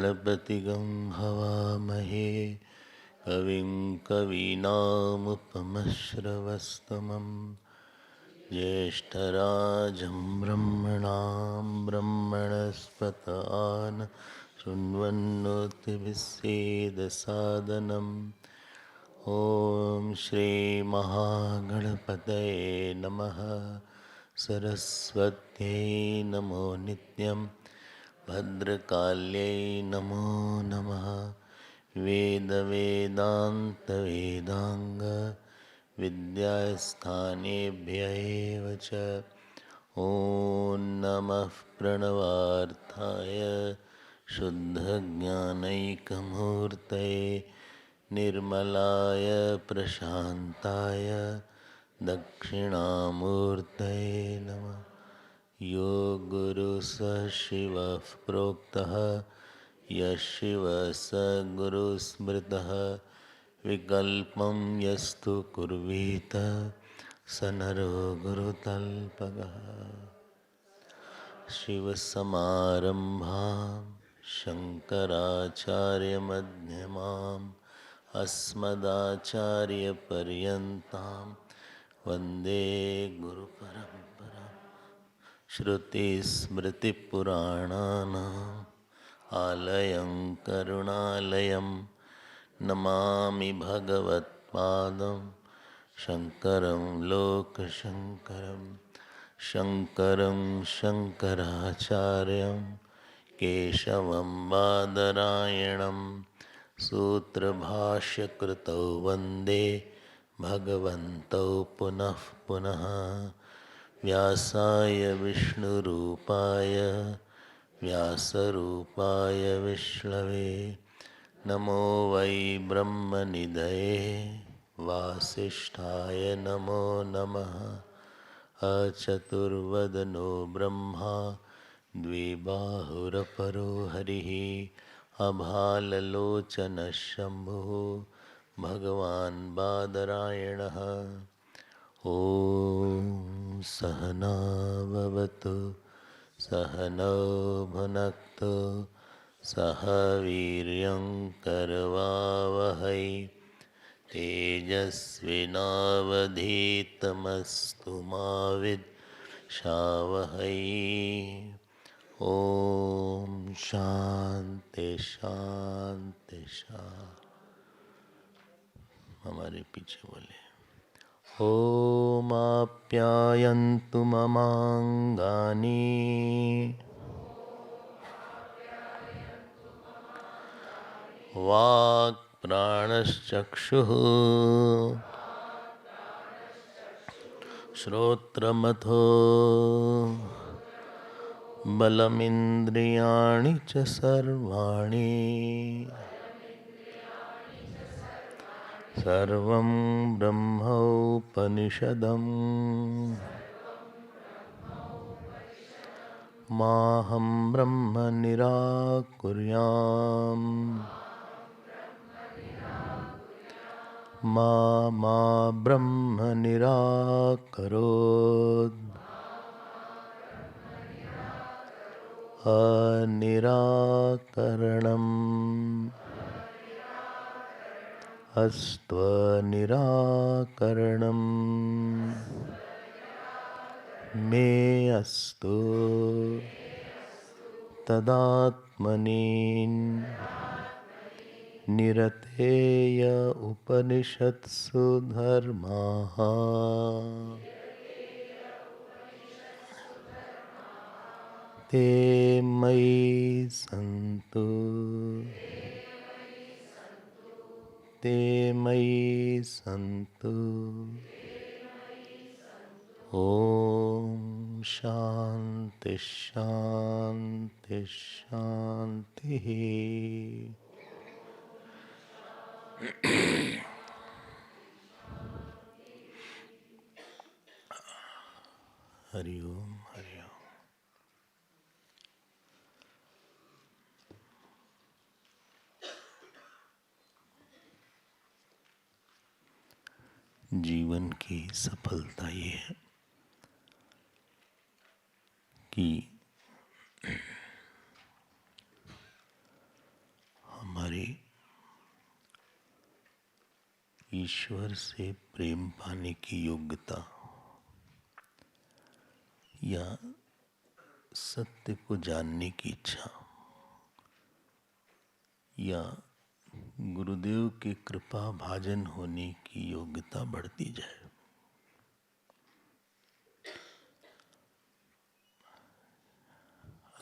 गणपतिगं हवामहे कविं कवीनामुपमश्रवस्तमं ज्येष्ठराजं ब्रह्मणां ब्रह्मणस्पत आन शृण्वन्नोतिभिस्सेदसादनम् ॐ श्री महागणपतये नमः। सरस्वत्यै नमो नित्यं भद्रकाल्यै नमो नमः। वेदवेदान्तवेदांग विद्यास्थानेभ्य एव च ॐ नमः प्रणवार्थाय शुद्धज्ञानैकमूर्तये निर्मलाय प्रशान्ताय दक्षिणामूर्तये नमः। यो गुरुः स शिवः प्रोक्तः यः शिवः स गुरुः स्मृतः विकल्पं यस्तु कुर्वीत स नरो गुरुतल्पगः। शिवसमारम्भां शङ्कराचार्यमध्यमाम् अस्मदाचार्यपर्यन्तां वन्दे गुरुपरम्परां। श्रुतिस्मृतिपुराणानाम् आलयं करुणालयं नमामि भगवत्पादं शङ्करं लोकशङ्करं। शङ्करं शङ्कराचार्यं केशवं बादरायणं सूत्रभाष्यकृतौ वन्दे भगवन्तौ पुनः पुनः। व्यासाय विष्णुरूपाय व्यासरूपाय विष्णवे नमो वै ब्रह्मनिधये वासिष्ठाय नमो नमः। अचतुर्वदनो ब्रह्मा द्विबाहुरपरो हरिः अभाललोचनः शम्भुः भगवान् बादरायणः। ॐ सहना भवतु सहनौ भुनक्तु सह वीर्यं करवावहै तेजस्विनावधीतमस्तु मा विद्विषावहै। ॐ शान्ति शान्ति शान्ति। हमारे पीछे बोले ॐ आप्यायन्तु ममाङ्गानि वाक् प्राणश्चक्षुः श्रोत्रमथो बलमिन्द्रियाणि च सर्वाणि सर्वं ब्रह्मोपनिषदम् माहं ब्रह्म निराकुर्याम् मा ब्रह्म निराकरोत्। अनिराकरणम् अस्त्वनिराकरणम् मे अस्तु तदात्मनि निरतेय उपनिषत्सु धर्माः ते मयि सन्तु ते मयि सन्तु। ॐ शान्ति शान्ति शान्तिः। हरि ओम हरि ओम। जीवन की सफलता ये है कि ईश्वर से प्रेम पाने की योग्यता या सत्य को जानने की इच्छा या गुरुदेव के कृपा भाजन होने की योग्यता बढ़ती जाए।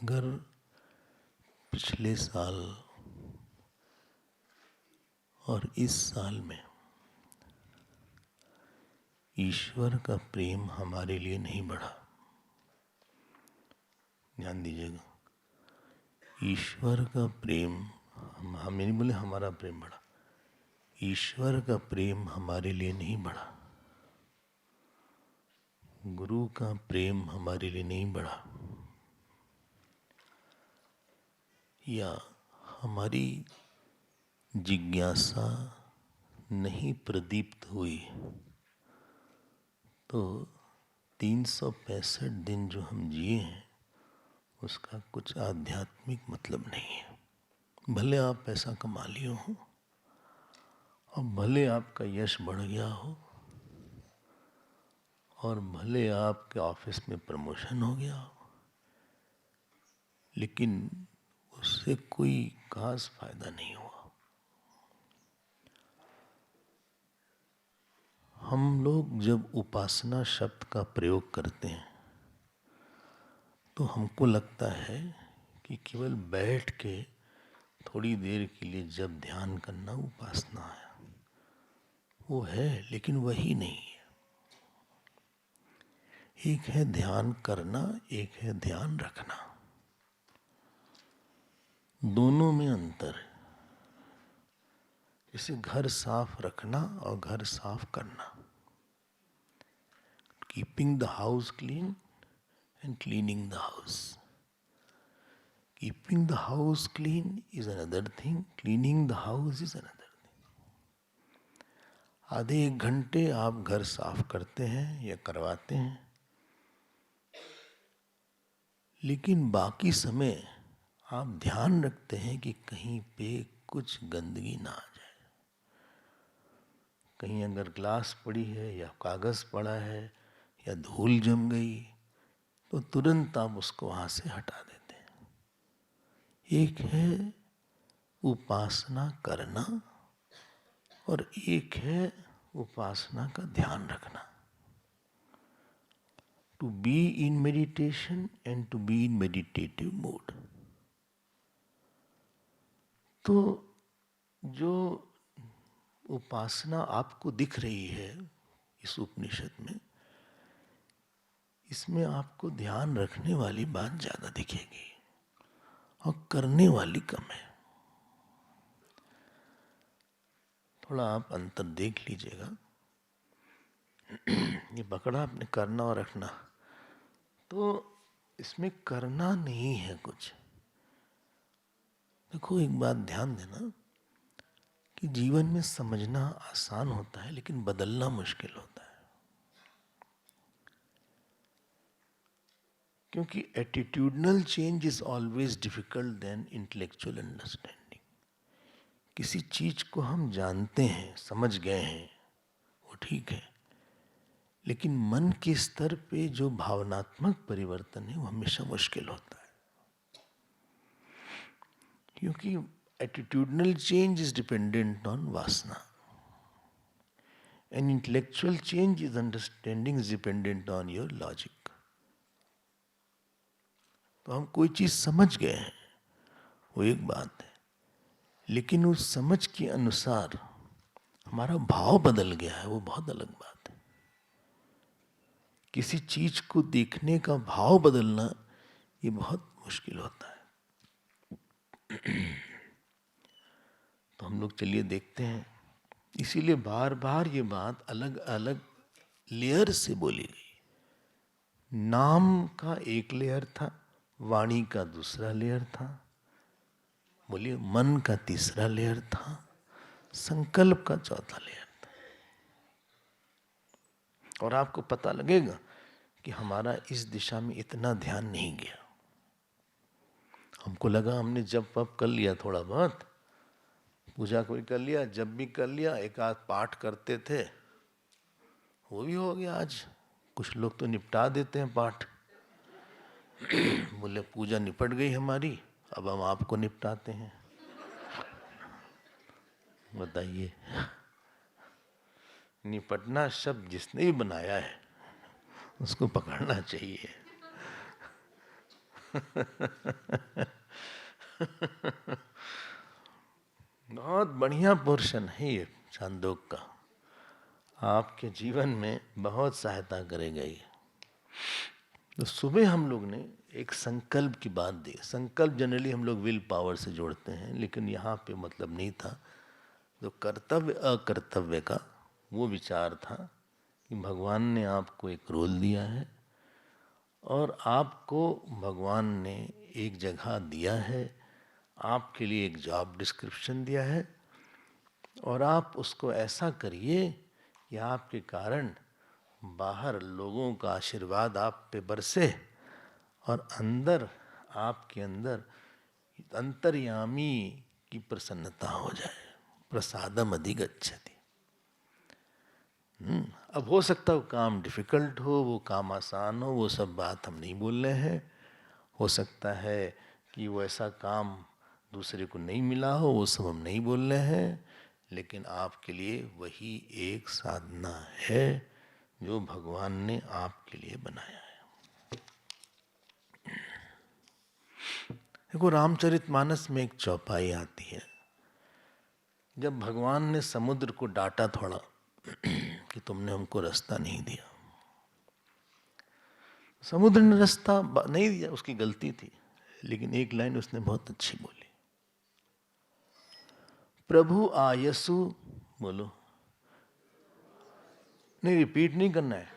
अगर पिछले साल और इस साल में ईश्वर का प्रेम हमारे लिए नहीं बढ़ा, ध्यान दीजिएगा, ईश्वर का प्रेम, हम नहीं बोले हमारा प्रेम बढ़ा, ईश्वर का प्रेम हमारे लिए नहीं बढ़ा, गुरु का प्रेम हमारे लिए नहीं बढ़ा, या हमारी जिज्ञासा नहीं प्रदीप्त हुई, तो 365 दिन जो हम जिए हैं उसका कुछ आध्यात्मिक मतलब नहीं है। भले आप पैसा कमा लिए हो और भले आपका यश बढ़ गया हो और भले आपके ऑफिस में प्रमोशन हो गया हो, लेकिन उससे कोई खास फायदा नहीं हुआ। हम लोग जब उपासना शब्द का प्रयोग करते हैं तो हमको लगता है कि केवल बैठ के थोड़ी देर के लिए जब ध्यान करना उपासना है। वो है, लेकिन वही नहीं है। एक है ध्यान करना, एक है ध्यान रखना। दोनों में अंतर है। जैसे घर साफ रखना और घर साफ करना, keeping the house clean and cleaning the house. Keeping the house clean is another thing, cleaning the house is another thing. आधे एक घंटे आप घर साफ करते हैं या करवाते हैं, लेकिन बाकी समय आप ध्यान रखते हैं कि कहीं पे कुछ गंदगी ना आ जाए। कहीं अगर ग्लास पड़ी है या कागज पड़ा है या धूल जम गई तो तुरंत आप उसको वहां से हटा देते हैं। एक है उपासना करना और एक है उपासना का ध्यान रखना। To be in meditation and to be in meditative mode. तो जो उपासना आपको दिख रही है इस उपनिषद में, इसमें आपको ध्यान रखने वाली बात ज्यादा दिखेगी और करने वाली कम है। थोड़ा आप अंतर देख लीजिएगा। ये पकड़ा आपने करना और रखना, तो इसमें करना नहीं है कुछ। देखो, एक बात ध्यान देना कि जीवन में समझना आसान होता है लेकिन बदलना मुश्किल होता है। क्योंकि attitudinal change is always difficult than intellectual understanding. किसी चीज को हम जानते हैं, समझ गए हैं, वो ठीक है, लेकिन मन के स्तर पे जो भावनात्मक परिवर्तन है वो हमेशा मुश्किल होता है। क्योंकि attitudinal change is dependent on वासना and intellectual change is understanding is dependent on your logic. तो हम कोई चीज समझ गए हैं, वो एक बात है, लेकिन उस समझ के अनुसार हमारा भाव बदल गया है, वो बहुत अलग बात है। किसी चीज को देखने का भाव बदलना ये बहुत मुश्किल होता है। तो हम लोग चलिए देखते हैं। इसीलिए बार बार ये बात अलग अलग लेयर से बोली गई। नाम का एक लेयर था, वाणी का दूसरा लेयर था, बोलिए मन का तीसरा लेयर था, संकल्प का चौथा लेयर था। और आपको पता लगेगा कि हमारा इस दिशा में इतना ध्यान नहीं गया। हमको लगा हमने जब वप कर लिया थोड़ा बहुत, पूजा कोई कर लिया, जब भी कर लिया, एक आध पाठ करते थे, वो भी हो गया। आज कुछ लोग तो निपटा देते हैं पाठ। बोले पूजा निपट गई हमारी, अब हम आपको निपटाते हैं। बताइए, निपटना शब्द जिसने भी बनाया है उसको पकड़ना चाहिए। बहुत बढ़िया पोर्शन है ये छांदोग का, आपके जीवन में बहुत सहायता करेगा ये। तो सुबह हम लोग ने एक संकल्प की बात दी। संकल्प जनरली हम लोग विल पावर से जोड़ते हैं, लेकिन यहाँ पे मतलब नहीं था। जो कर्तव्य अकर्तव्य का वो विचार था कि भगवान ने आपको एक रोल दिया है और आपको भगवान ने एक जगह दिया है, आपके लिए एक जॉब डिस्क्रिप्शन दिया है, और आप उसको ऐसा करिए कि आपके कारण बाहर लोगों का आशीर्वाद आप पे बरसे और अंदर आपके अंदर अंतर्यामी की प्रसन्नता हो जाए। प्रसादम अधिगच्छति। अब हो सकता है वो काम डिफिकल्ट हो, वो काम आसान हो, वो सब बात हम नहीं बोल रहे हैं। हो सकता है कि वो ऐसा काम दूसरे को नहीं मिला हो, वो सब हम नहीं बोल रहे हैं। लेकिन आपके लिए वही एक साधना है जो भगवान ने आपके लिए बनाया है। देखो, रामचरितमानस में एक चौपाई आती है, जब भगवान ने समुद्र को डांटा थोड़ा कि तुमने हमको रास्ता नहीं दिया। समुद्र ने रास्ता नहीं दिया, उसकी गलती थी, लेकिन एक लाइन उसने बहुत अच्छी बोली, प्रभु आयसु, बोलो, नहीं रिपीट नहीं करना है,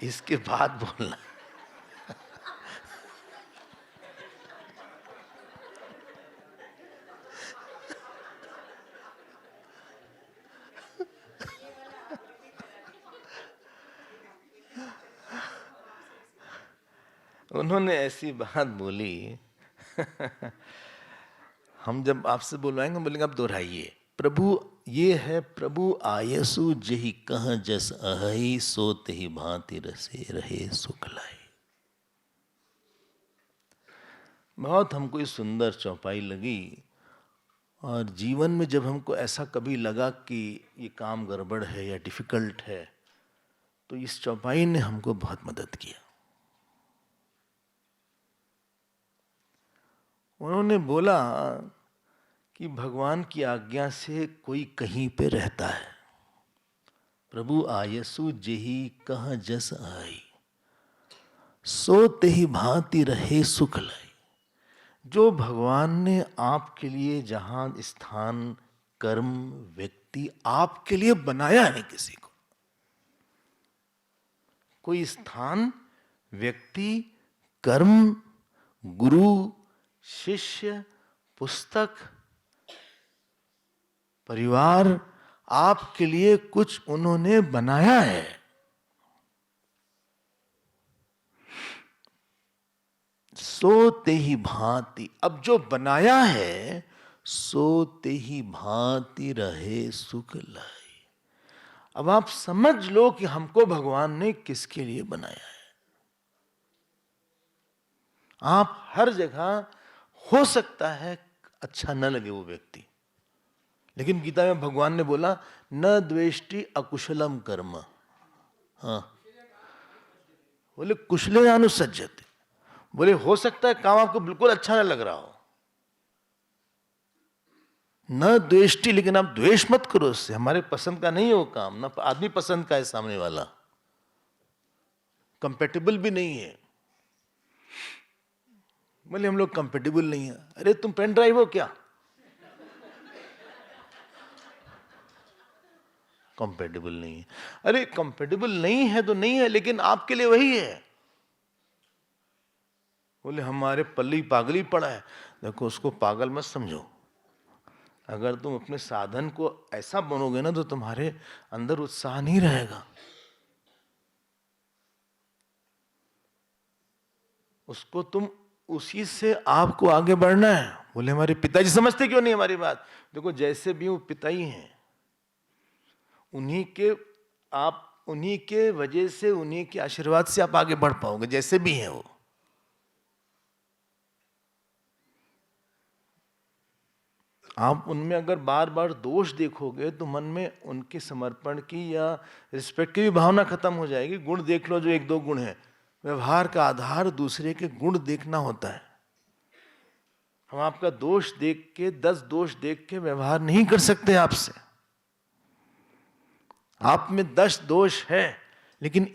इसके बाद बोलना। उन्होंने ऐसी बात बोली हम जब आपसे बुलवाएंगे बोलेंगे आप दोहराइए। प्रभु ये है, प्रभु आयसु जही कह जस अहि, सो तेहि भांति रसे रहे सुख लाई। बहुत हमको ये सुंदर चौपाई लगी, और जीवन में जब हमको ऐसा कभी लगा कि ये काम गड़बड़ है या डिफिकल्ट है, तो इस चौपाई ने हमको बहुत मदद किया। उन्होंने बोला कि भगवान की आज्ञा से कोई कहीं पे रहता है। प्रभु आयसु जेहि कह जस आई, सो तेहि भांति रहे सुख लाई। जो भगवान ने आपके लिए जहां स्थान, कर्म, व्यक्ति आपके लिए बनाया है, किसी को कोई स्थान, व्यक्ति, कर्म, गुरु, शिष्य, पुस्तक, परिवार, आपके लिए कुछ उन्होंने बनाया है। सो तेहि भांति, अब जो बनाया है सो तेहि भांति रहे सुख लाई। अब आप समझ लो कि हमको भगवान ने किसके लिए बनाया है। आप हर जगह, हो सकता है अच्छा न लगे वो व्यक्ति, लेकिन गीता में भगवान ने बोला न द्वेष्टि अकुशलम कर्म। हाँ, बोले कुशले अनुसज्जते, बोले हो सकता है काम आपको बिल्कुल अच्छा न लग रहा हो, न द्वेष्टि, लेकिन आप द्वेष मत करो उससे। हमारे पसंद का नहीं है वो काम, ना आदमी पसंद का है सामने वाला, कंपेटेबल भी नहीं है। बोले हम लोग कंपेटेबल नहीं है। अरे तुम पेन ड्राइव हो क्या? कंपेटेबल नहीं है। अरे कंपेटेबल नहीं है तो नहीं है, लेकिन आपके लिए वही है। बोले हमारे पल्ली पागली पड़ा है। देखो, उसको पागल मत समझो। अगर तुम अपने साधन को ऐसा बनोगे ना तो तुम्हारे अंदर उत्साह नहीं रहेगा। उसको तुम, उसी से आपको आगे बढ़ना है। बोले हमारे पिताजी। समझते क्यों नहीं हमारी बात? देखो जैसे भी वो पिता ही हैं, उन्हीं के वजह से, उन्हीं के आशीर्वाद से आप आगे बढ़ पाओगे, जैसे भी हैं वो। आप उनमें अगर बार बार दोष देखोगे तो मन में उनके समर्पण की या रिस्पेक्ट की भी भावना खत्म हो जाएगी। गुण देख लो, जो एक दो गुण है। व्यवहार का आधार दूसरे के गुण देखना होता है। हम आपका दोष देख के, 10 दोष देख के व्यवहार नहीं कर सकते आपसे। आप में 10 दोष है, लेकिन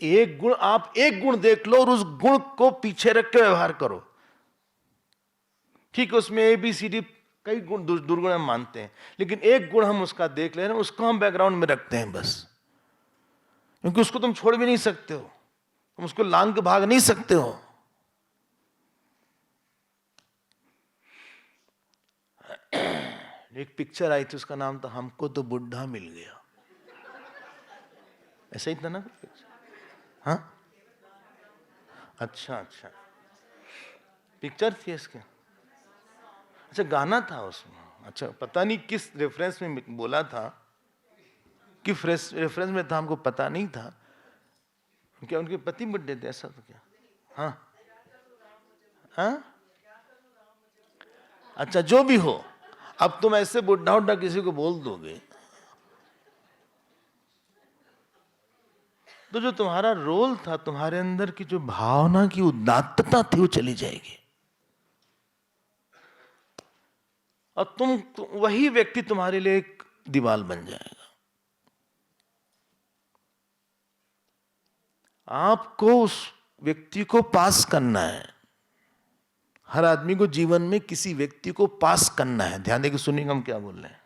आप एक गुण देख लो और उस गुण को पीछे रख के व्यवहार करो। ठीक है, उसमें ABCD कई गुण दुर्गुण हम मानते हैं, लेकिन एक गुण हम उसका देख ले रहे हैं, उसको हम बैकग्राउंड में रखते हैं बस। क्योंकि उसको तुम छोड़ भी नहीं सकते हो, तुम उसको लांग के भाग नहीं सकते हो। एक पिक्चर आई थी, उसका नाम था हमको तो बुढ़ा मिल गया। ऐसा ही था ना पिक्चर? हाँ, अच्छा, पिक्चर थी इसके। अच्छा, गाना था उसमें। अच्छा, पता नहीं किस रेफरेंस में बोला था, किस रेफरेंस में था, हमको पता नहीं था। क्या उनके पति बुड्ढे थे, ऐसा तो क्या? हाँ हाँ, अच्छा, जो भी हो। अब तुम ऐसे बुढ़ा उड्ढा किसी को बोल दोगे तो जो तुम्हारा रोल था, तुम्हारे अंदर की जो भावना की उदात्तता थी, वो चली जाएगी। और वही व्यक्ति तुम्हारे लिए एक दीवार बन जाएगा। आपको उस व्यक्ति को पास करना है। हर आदमी को जीवन में किसी व्यक्ति को पास करना है। ध्यान देकर सुनिएगा हम क्या बोल रहे हैं।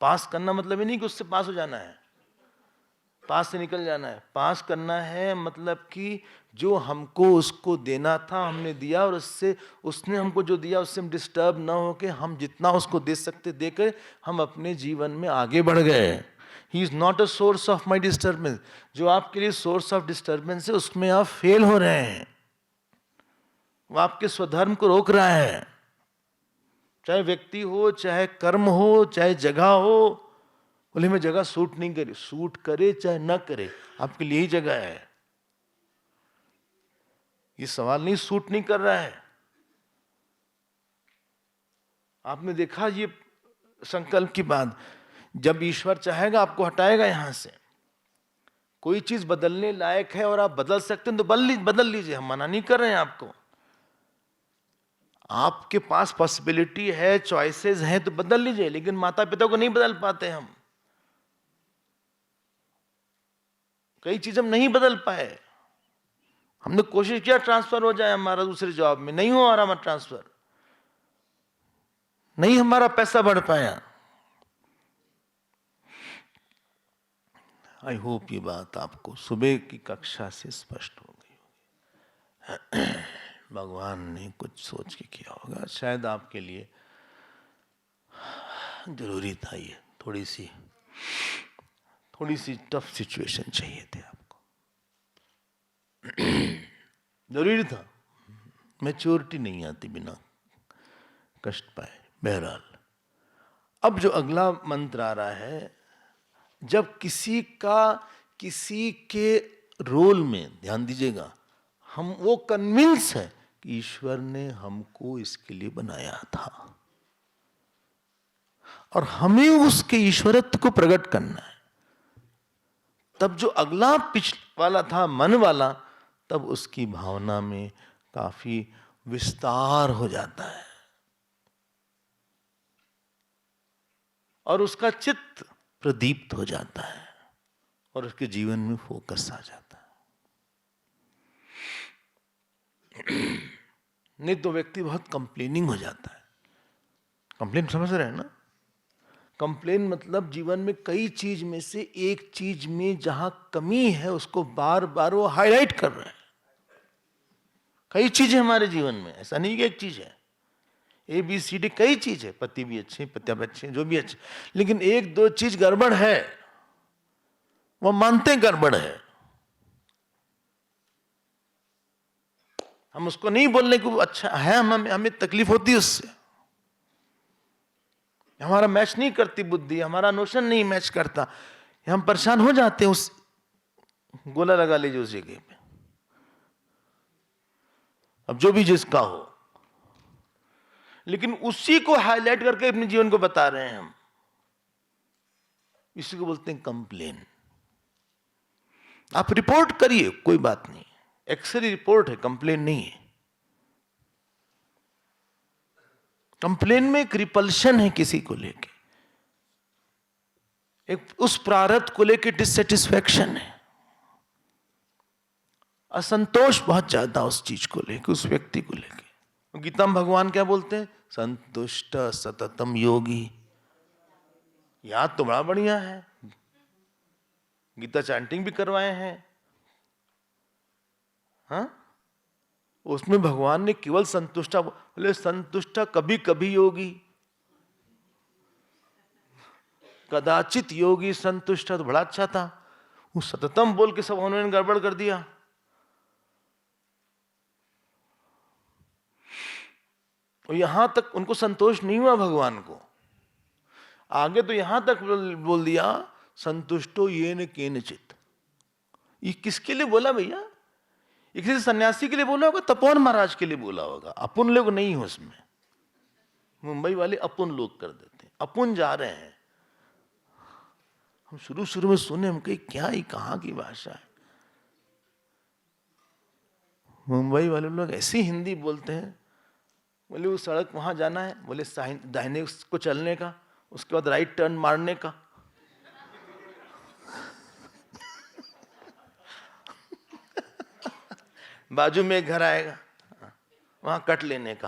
पास करना मतलब ये नहीं कि उससे पास हो जाना है, पास से निकल जाना है। पास करना है मतलब कि जो हमको उसको देना था हमने दिया, और उसने हमको जो दिया उससे हम डिस्टर्ब ना होके, हम जितना उसको दे सकते देकर हम अपने जीवन में आगे बढ़ गए। He is not a source of my disturbance. जो आपके लिए सोर्स ऑफ डिस्टर्बेंस है, उसमें आप फेल हो रहे हैं। वो आपके स्वधर्म को रोक रहा है। चाहे व्यक्ति हो, चाहे कर्म हो, चाहे जगह हो। बोले मैं जगह सूट नहीं करी, सूट करे चाहे ना करे, आपके लिए ही जगह है। ये सवाल नहीं सूट नहीं कर रहा है। आपने देखा ये संकल्प की बात, जब ईश्वर चाहेगा आपको हटाएगा यहां से। कोई चीज बदलने लायक है और आप बदल सकते हैं तो बदल लीजिए, हम मना नहीं कर रहे हैं आपको। आपके पास पॉसिबिलिटी है, चॉइसेस हैं, तो बदल लीजिए। लेकिन माता पिता को नहीं बदल पाते हम। कई चीज हम नहीं बदल पाए। हमने कोशिश किया ट्रांसफर हो जाए हमारा दूसरे जॉब में, नहीं हो रहा हमारा ट्रांसफर, नहीं हमारा पैसा बढ़ पाया। आई होप ये बात आपको सुबह की कक्षा से स्पष्ट हो गई होगी। भगवान ने कुछ सोच के किया होगा, शायद आपके लिए जरूरी था। ये थोड़ी सी टफ सिचुएशन चाहिए थे आपको, जरूरी था। मैच्योरिटी नहीं आती बिना कष्ट पाए। बहरहाल, अब जो अगला मंत्र आ रहा है, जब किसी के रोल में, ध्यान दीजिएगा, हम वो कन्विंस है कि ईश्वर ने हमको इसके लिए बनाया था और हमें उसके ईश्वरत्व को प्रकट करना है, तब जो अगला पिछला वाला था, मन वाला, तब उसकी भावना में काफी विस्तार हो जाता है और उसका चित्त प्रदीप्त हो जाता है और उसके जीवन में फोकस आ जाता है। नहीं तो व्यक्ति बहुत कंप्लेनिंग हो जाता है। कंप्लेन समझ रहे हैं ना? कंप्लेन मतलब जीवन में कई चीज में से एक चीज में जहां कमी है उसको बार बार वो हाईलाइट कर रहा है। कई चीजें हमारे जीवन में, ऐसा नहीं कि एक चीज है। ABCD कई चीज है, पति भी अच्छे, पतिया भी अच्छे, जो भी अच्छे, लेकिन एक दो चीज गड़बड़ है, वो मानते हैं गड़बड़ है। हम उसको नहीं बोलने को अच्छा है, हमें तकलीफ होती है उससे, हमारा मैच नहीं करती बुद्धि, हमारा नोशन नहीं मैच करता, हम परेशान हो जाते हैं, उस गोला लगा लीजिए उस जगह पे। अब जो भी जिसका हो, लेकिन उसी को हाईलाइट करके अपने जीवन को बता रहे हैं हम, इसी को बोलते हैं कंप्लेन। आप रिपोर्ट करिए, कोई बात नहीं, एक्सरे रिपोर्ट है, कंप्लेन नहीं है। कंप्लेन में एक रिपल्शन है किसी को लेके, एक उस प्रारब्ध को लेके डिससेटिस्फैक्शन है, असंतोष बहुत ज्यादा उस चीज को लेके, उस व्यक्ति को लेके। गीता में भगवान क्या बोलते हैं? संतुष्ट सततम योगी। याद तो बड़ा बढ़िया है, गीता चैंटिंग भी करवाए हैं, हाँ? उसमें भगवान ने केवल संतुष्टा बोले, संतुष्टा कभी कभी योगी, कदाचित योगी संतुष्टा, तो बड़ा अच्छा था। वो सततम बोल के सब उन्होंने गड़बड़ कर दिया। और यहां तक उनको संतोष नहीं हुआ भगवान को, आगे तो यहां तक बोल दिया, संतुष्टो ये न केनचित। ये किसके लिए बोला भैया? ये किसी सन्यासी के लिए बोला होगा, तपोवन महाराज के लिए बोला होगा। अपुन लोग नहीं हो उसमें, मुंबई वाले अपुन लोग कर देते हैं, अपुन जा रहे हैं। हम शुरू में सुने, हम कहीं क्या ही कहां की भाषा है। मुंबई वाले लोग ऐसी हिंदी बोलते हैं, बोले वो सड़क वहां जाना है, बोले दाहिने को चलने का, उसके बाद राइट टर्न मारने का। बाजू में एक घर आएगा, वहां कट लेने का।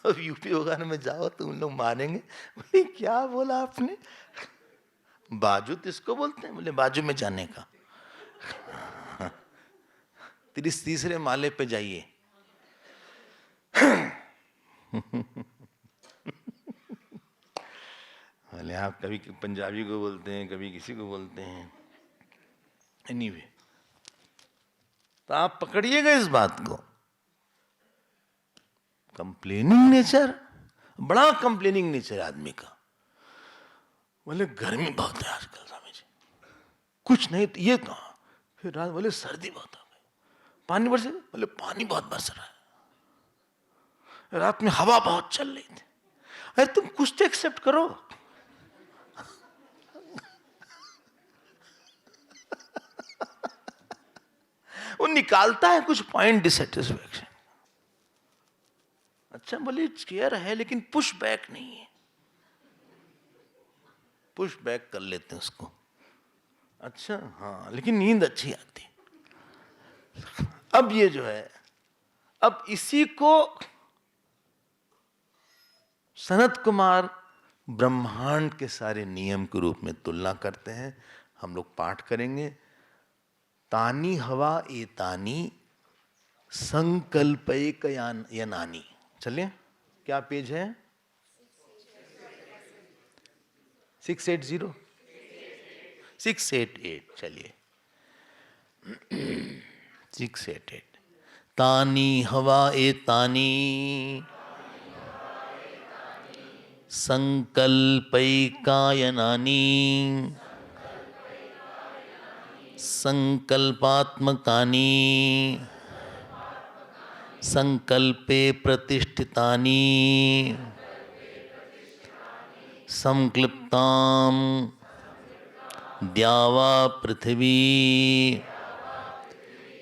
अब यूपी वगैरह में जाओ तो उन लोग मारेंगे, बोले क्या बोला आपने? बाजू तो इसको बोलते हैं, बोले बाजू में जाने का। तीसरे माले पे जाइए। बोले आप कभी पंजाबी को बोलते हैं, कभी किसी को बोलते हैं। एनीवे, तो आप पकड़िएगा इस बात को। कंप्लेनिंग नेचर, बड़ा कंप्लेनिंग नेचर आदमी का। बोले गर्मी बहुत है आजकल स्वामी जी, कुछ नहीं तो ये तो। फिर रात बोले सर्दी बहुत हो गई, पानी बरसे, बोले पानी बहुत बरस रहा है। रात में हवा बहुत चल रही थी। अरे तुम कुछ तो एक्सेप्ट करो। वो निकालता है कुछ पॉइंट डिससेटिस्फैक्शन। अच्छा बोले चेयर है लेकिन पुश बैक नहीं है, पुश बैक कर लेते हैं उसको। अच्छा हाँ, लेकिन नींद अच्छी आती। अब ये जो है, अब इसी को सनत कुमार ब्रह्मांड के सारे नियम के रूप में तुलना करते हैं। हम लोग पाठ करेंगे, तानी हवा एतानी संकल्पैक यनानी। चलिए, क्या पेज है? 680 688। चलिए 688। तानी हवा एतानी संकल्पैकायनानि संकल्पात्मकानि संकल्पे प्रतिष्ठितानि संक्लिप्तां द्यावा पृथिवी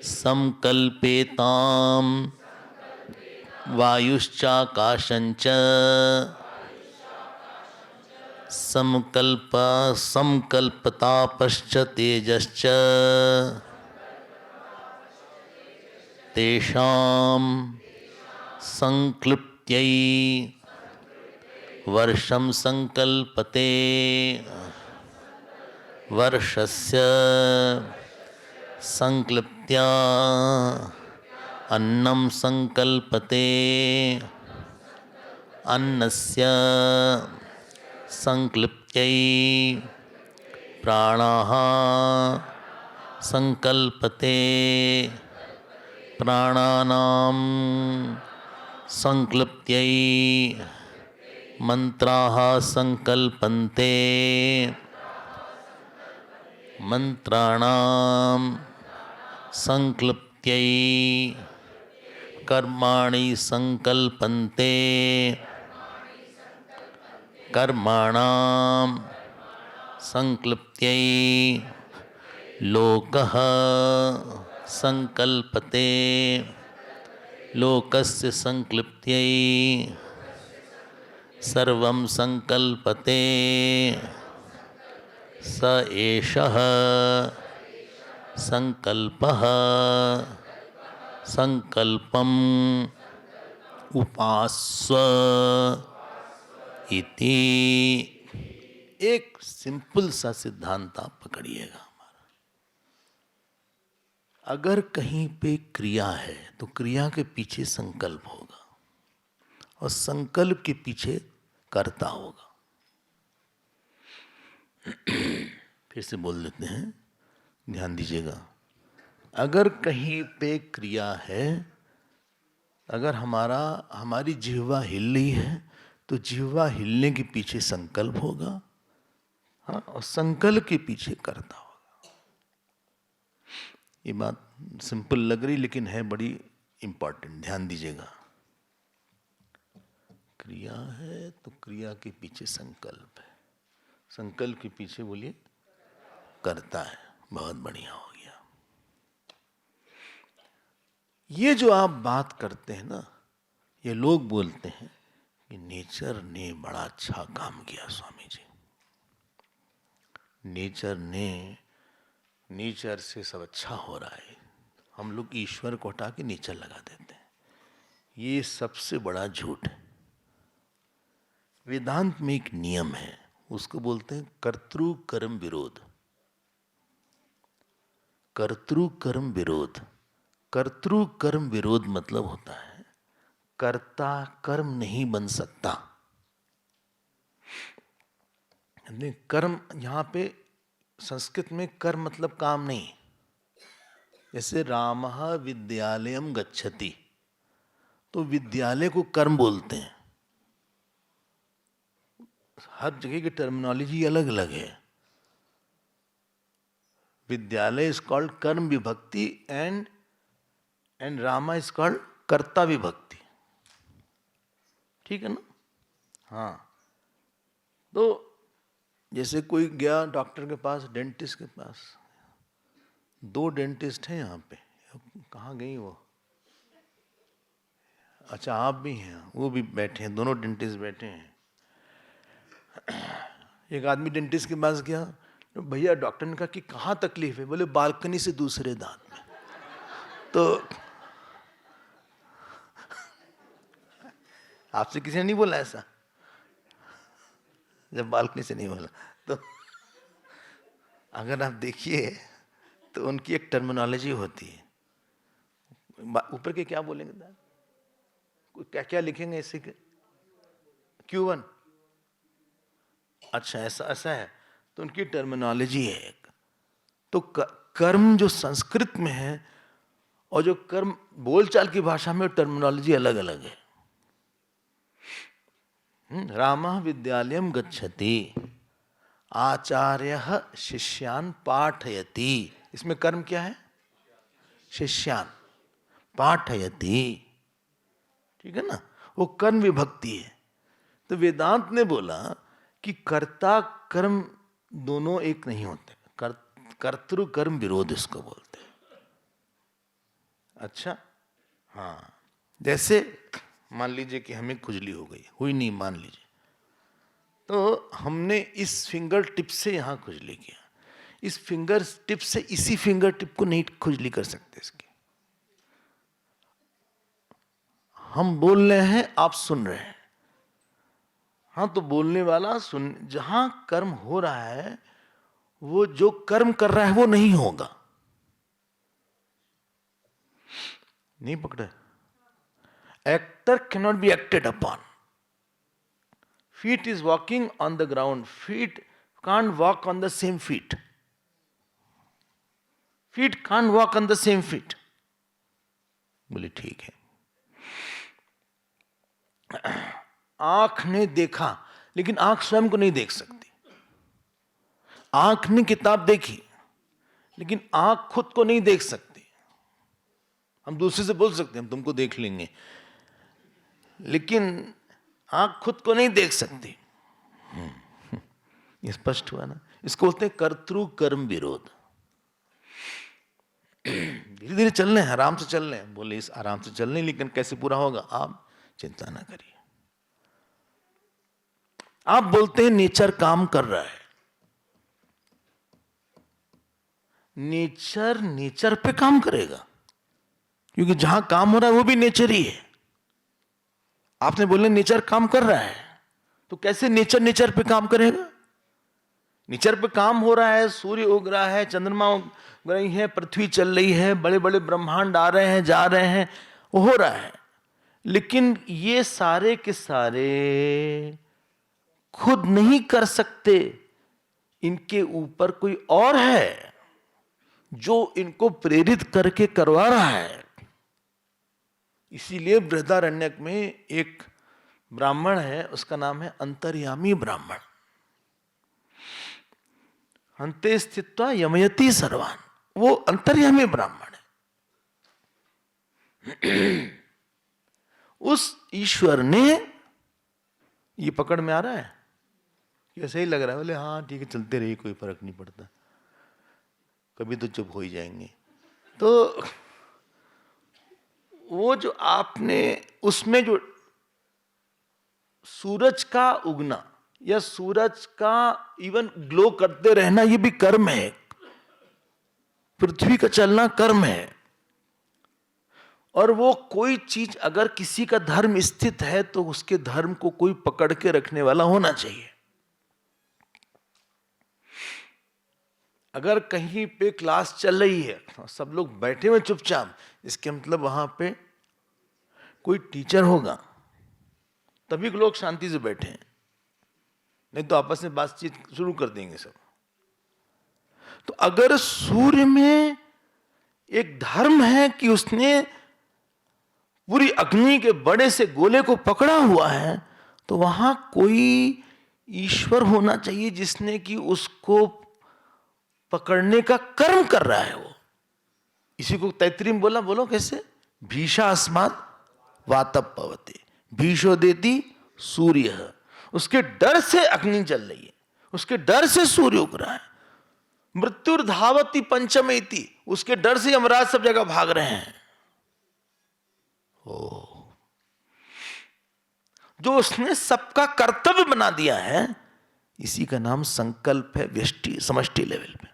संकल्पेतां वायुश्चाकाशञ्च संकल्पतापश्च तेजश्च तेषां संक्लिप्त्यै वर्षं संकल्पते वर्षस्य संक्लिप्त्या अन्नं संकल्पते अन्नस्य संक्लिप्त्यै प्राणाः संकल्पते प्राणानां संक्लृप्त्यै मंत्राः संकल्पन्ते मंत्राणां संक्लृप्त्यै कर्माणि संकल्पन्ते कर्माणां संक्लृप्त्यै लोकः संकल्पते लोकस्य संक्लृप्त्यै सर्वं संकल्पते स एषः संकल्पः संकल्पम् उपास्व इति। एक सिंपल सा सिद्धांत आप पकड़िएगा हमारा। अगर कहीं पे क्रिया है तो क्रिया के पीछे संकल्प होगा और संकल्प के पीछे कर्ता होगा। फिर से बोल देते हैं, ध्यान दीजिएगा। अगर कहीं पे क्रिया है, अगर हमारी जिह्वा हिल रही है तो जिह्वा हिलने के पीछे संकल्प होगा, हाँ, और संकल्प के पीछे कर्ता होगा। ये बात सिंपल लग रही लेकिन है बड़ी इंपॉर्टेंट, ध्यान दीजिएगा। क्रिया है तो क्रिया के पीछे संकल्प है, संकल्प के पीछे बोलिए कर्ता है। बहुत बढ़िया हो गया। ये जो आप बात करते हैं ना, ये लोग बोलते हैं कि नेचर ने बड़ा अच्छा काम किया स्वामी जी, नेचर से सब अच्छा हो रहा है, हम लोग ईश्वर को हटा के नेचर लगा देते हैं। ये सबसे बड़ा झूठ है। वेदांत में एक नियम है, उसको बोलते हैं कर्तृ कर्म विरोध। कर्तृ कर्म विरोध, कर्तृ कर्म विरोध मतलब होता है कर्ता कर्म नहीं बन सकता। कर्म यहां पे संस्कृत में कर्म मतलब काम नहीं। जैसे रामः विद्यालयम गच्छति, तो विद्यालय को कर्म बोलते हैं। हर जगह की टर्मिनोलॉजी अलग अलग है। विद्यालय इज कॉल्ड कर्म विभक्ति एंड रामा इज कॉल्ड कर्ता विभक्ति। ठीक है ना? हाँ, तो जैसे कोई गया डॉक्टर के पास, डेंटिस्ट के पास, 2 डेंटिस्ट हैं यहाँ पे, कहाँ गई वो? अच्छा, आप भी हैं, वो भी बैठे हैं, दोनों डेंटिस्ट बैठे हैं। एक आदमी डेंटिस्ट के पास गया तो भैया डॉक्टर ने कहा कि कहाँ तकलीफ है? बोले बालकनी से दूसरे दांत में। तो आपसे किसी ने नहीं बोला ऐसा? जब बालकनी से नहीं बोला तो अगर आप देखिए तो उनकी एक टर्मिनोलॉजी होती है। ऊपर के क्या बोलेंगे, क्या क्या लिखेंगे इसी के? Q1। अच्छा, ऐसा है, तो उनकी टर्मिनोलॉजी है एक। तो कर्म जो संस्कृत में है और जो कर्म बोलचाल की भाषा में, टर्मिनोलॉजी अलग अलग है। रामः विद्यालयम गच्छति, आचार्यः शिष्यान् पाठयति। इसमें कर्म क्या है? शिष्यान् पाठयति। ठीक है ना? वो कर्म विभक्ति है। तो वेदांत ने बोला कि कर्ता कर्म दोनों एक नहीं होते, कर्तृ कर्म विरोध इसको बोलते हैं। अच्छा, हाँ, जैसे मान लीजिए कि हमें खुजली हो गई, हुई नहीं मान लीजिए, तो हमने इस फिंगर टिप से यहां खुजली किया, इस फिंगर टिप से इसी फिंगर टिप को नहीं खुजली कर सकते इसकी। हम बोल रहे हैं, आप सुन रहे हैं, हाँ, तो बोलने वाला सुन, जहां कर्म हो रहा है वो जो कर्म कर रहा है वो नहीं होगा। नहीं पकड़े? Actor cannot be acted upon. Feet is walking on the ground, feet can't walk on the same feet. Feet can't walk on the same feet. बोले ठीक है। आंख ने देखा, लेकिन आंख स्वयं को नहीं देख सकती। आंख ने किताब देखी, लेकिन आंख खुद को नहीं देख सकती। हम दूसरे से बोल सकते हैं हम तुमको देख लेंगे, लेकिन आंख खुद को नहीं देख सकती। ये स्पष्ट हुआ ना। इसको बोलते हैं कर्तृ कर्म विरोध। धीरे धीरे चल रहे हैं, आराम से चल रहे हैं। बोले इस आराम से चल रहे हैं, लेकिन कैसे पूरा होगा आप चिंता ना करिए। आप बोलते हैं नेचर काम कर रहा है। नेचर नेचर पे काम करेगा, क्योंकि जहां काम हो रहा है वो भी नेचर ही है। आपने बोले नेचर काम कर रहा है, तो कैसे नेचर नेचर पे काम करेगा? नेचर पे काम हो रहा है, सूर्य उग रहा है, चंद्रमा उग रही है, पृथ्वी चल रही है, बड़े बड़े ब्रह्मांड आ रहे हैं जा रहे हैं, वो हो रहा है। लेकिन ये सारे के सारे खुद नहीं कर सकते। इनके ऊपर कोई और है जो इनको प्रेरित करके करवा रहा है। इसीलिए बृहदारण्यक में एक ब्राह्मण है, उसका नाम है अंतर्यामी ब्राह्मण। हंते स्थित्वा यमयति सर्वान, वो अंतर्यामी ब्राह्मण है। उस ईश्वर ने, ये पकड़ में आ रहा है, ये सही लग रहा है? बोले हाँ ठीक है, चलते रहिए, कोई फर्क नहीं पड़ता, कभी तो चुप हो ही जाएंगे। तो वो जो आपने उसमें जो सूरज का उगना या सूरज का इवन ग्लो करते रहना, ये भी कर्म है। पृथ्वी का चलना कर्म है। और वो कोई चीज अगर किसी का धर्म स्थित है तो उसके धर्म को कोई पकड़ के रखने वाला होना चाहिए। अगर कहीं पे क्लास चल रही है, सब लोग बैठे हुए चुपचाप, इसके मतलब वहां पे कोई टीचर होगा, तभी लोग शांति से बैठे हैं, नहीं तो आपस में बातचीत शुरू कर देंगे सब। तो अगर सूर्य में एक धर्म है कि उसने पूरी अग्नि के बड़े से गोले को पकड़ा हुआ है, तो वहां कोई ईश्वर होना चाहिए जिसने कि उसको पकड़ने का कर्म कर रहा है। वो इसी को तैत्तिरीय में बोला, बोलो कैसे? भीषा अस्मात् वातप पवते, भीषो देती सूर्य। उसके डर से अग्नि जल रही है, उसके डर से सूर्य उग रहा है। मृत्युर्धावति पंचमेति, उसके डर से यमराज सब जगह भाग रहे हैं। जो उसने सबका कर्तव्य बना दिया है, इसी का नाम संकल्प है, व्यष्टि समष्टि लेवल पे।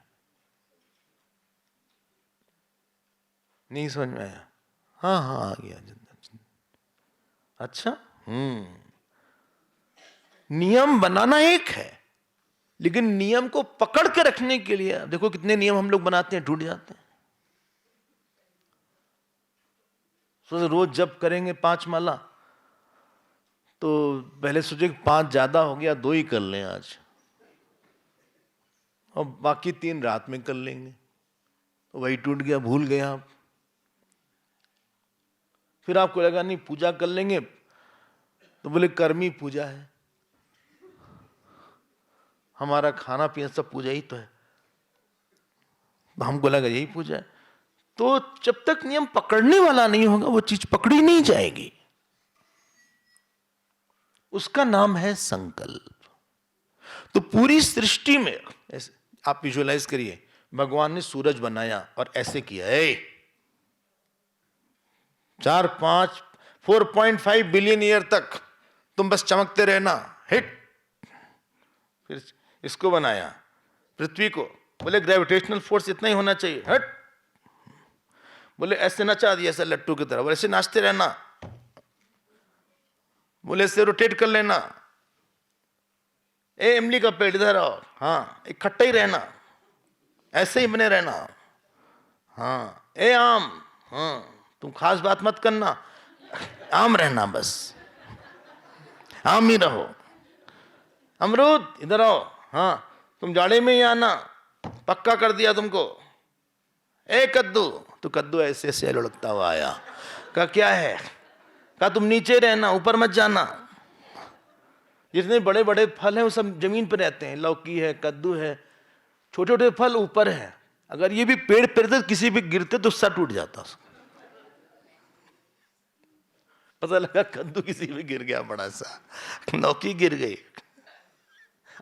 नहीं समझ में आया? हाँ हाँ आ गया। अच्छा, नियम बनाना एक है, लेकिन नियम को पकड़ के रखने के लिए देखो कितने नियम हम लोग बनाते हैं, टूट जाते हैं। सोच रोज जब करेंगे 5 माला, तो पहले सोचे 5 ज्यादा हो गया, 2 ही कर लें आज, और बाकी 3 रात में कर लेंगे। तो वही टूट गया, भूल गए आप। फिर आपको लगा नहीं पूजा कर लेंगे, तो बोले कर्मी पूजा है, हमारा खाना पीना सब पूजा ही तो है, तो हमको लगा यही पूजा है। तो जब तक नियम पकड़ने वाला नहीं होगा, वो चीज पकड़ी नहीं जाएगी। उसका नाम है संकल्प। तो पूरी सृष्टि में ऐसे आप विजुअलाइज करिए, भगवान ने सूरज बनाया और ऐसे किया, 4.5 बिलियन ईयर तक तुम बस चमकते रहना, हिट। फिर इसको बनाया, पृथ्वी को, बोले ग्रेविटेशनल फोर्स इतना ही होना चाहिए, हट। बोले ऐसे नचा दिया, ऐसे लट्टू की तरह, बोले ऐसे नाचते रहना, बोले ऐसे रोटेट कर लेना, इमली का पेड़ इधर आओ, हाँ इकट्ठा ही रहना, ऐसे ही बने रहना, हाँ आम, हाँ तुम खास बात मत करना, आम रहना, बस आम ही रहो। अमरूद इधर आओ, हाँ तुम जाड़े में ही आना, पक्का कर दिया तुमको। ए कद्दू, तो कद्दू ऐसे ऐसे लुढ़कता हुआ आया। कहा क्या है? कहा तुम नीचे रहना, ऊपर मत जाना। जितने बड़े बड़े फल हैं वो सब जमीन पर रहते हैं, लौकी है, कद्दू है, छोटे छोटे फल ऊपर है। अगर ये भी पेड़ पे किसी भी गिरते तो सर टूट जाता उसका। पता लगा कद्दू किसी पे गिर गया बड़ा सा, लौकी गिर गई,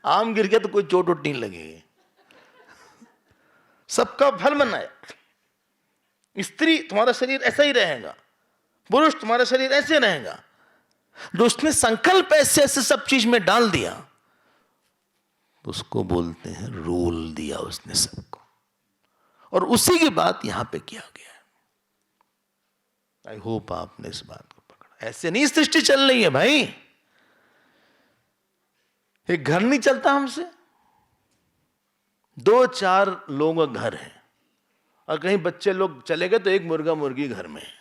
आम गिर गया तो कोई चोट वोट नहीं लगेगी। सबका फल बनाया। स्त्री तुम्हारा शरीर ऐसा ही रहेगा, पुरुष तुम्हारा शरीर ऐसे रहेगा। जो उसने संकल्प ऐसे ऐसे सब चीज में डाल दिया तो उसको बोलते हैं रोल दिया उसने सबको, और उसी की बात यहां पे किया गया। आई होप आपने इस बात को पकड़ा। ऐसे नहीं सृष्टि चल रही है भाई। एक घर नहीं चलता हमसे, 2-4 लोगों का घर है और कहीं बच्चे लोग चले गए तो एक मुर्गा मुर्गी घर में है।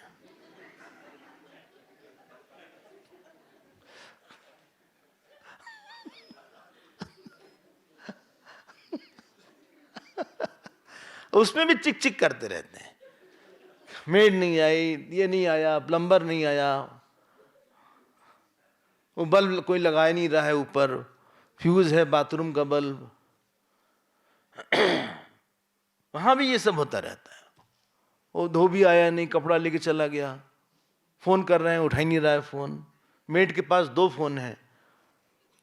उसमें भी चिक चिक करते रहते हैं, मेड नहीं आई, ये नहीं आया, प्लम्बर नहीं आया, वो बल्ब कोई लगा नहीं रहा है, ऊपर फ्यूज है बाथरूम का बल्ब। वहां भी ये सब होता रहता है। वो धोबी आया नहीं, कपड़ा लेके चला गया, फोन कर रहे हैं उठा ही नहीं रहा है फोन। मेड के पास 2 फोन हैं,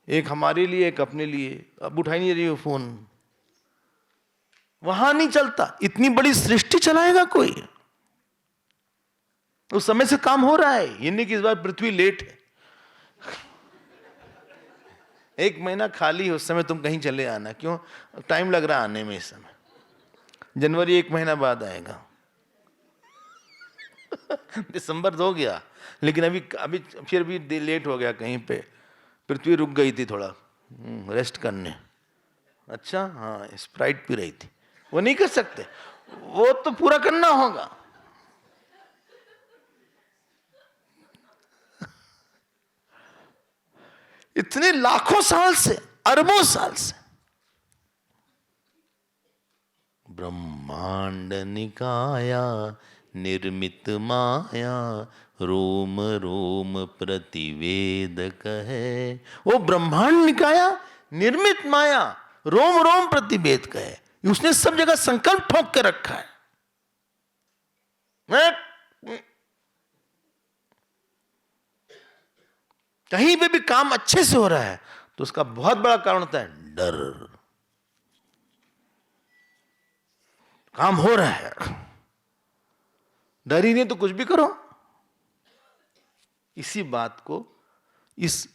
एक हमारे लिए एक अपने लिए, अब उठा ही नहीं रही हो फोन। वहां नहीं चलता। इतनी बड़ी सृष्टि चलाएगा कोई? उस समय से काम हो रहा है, ये नहीं कि इस बार पृथ्वी लेट है। 1 महीना खाली, उस समय तुम कहीं चले आना। क्यों? टाइम लग रहा आने में। इस समय जनवरी 1 महीना बाद आएगा। दिसंबर हो गया, लेकिन अभी फिर भी लेट हो गया। कहीं पे पृथ्वी रुक गई थी थोड़ा रेस्ट करने। अच्छा हाँ, स्प्राइट पी रही थी। वो नहीं कर सकते, वो तो पूरा करना होगा। इतने लाखों साल से, अरबों साल से ब्रह्मांड निकाया निर्मित माया, रोम रोम प्रतिवेद कहे। वो ब्रह्मांड निकाया निर्मित माया, रोम रोम प्रतिवेद कहे। उसने सब जगह संकल्प ठोक के रखा है। कहीं पे भी काम अच्छे से हो रहा है तो उसका बहुत बड़ा कारण होता है डर। काम हो रहा है, डर ही नहीं तो कुछ भी करो। इसी बात को इस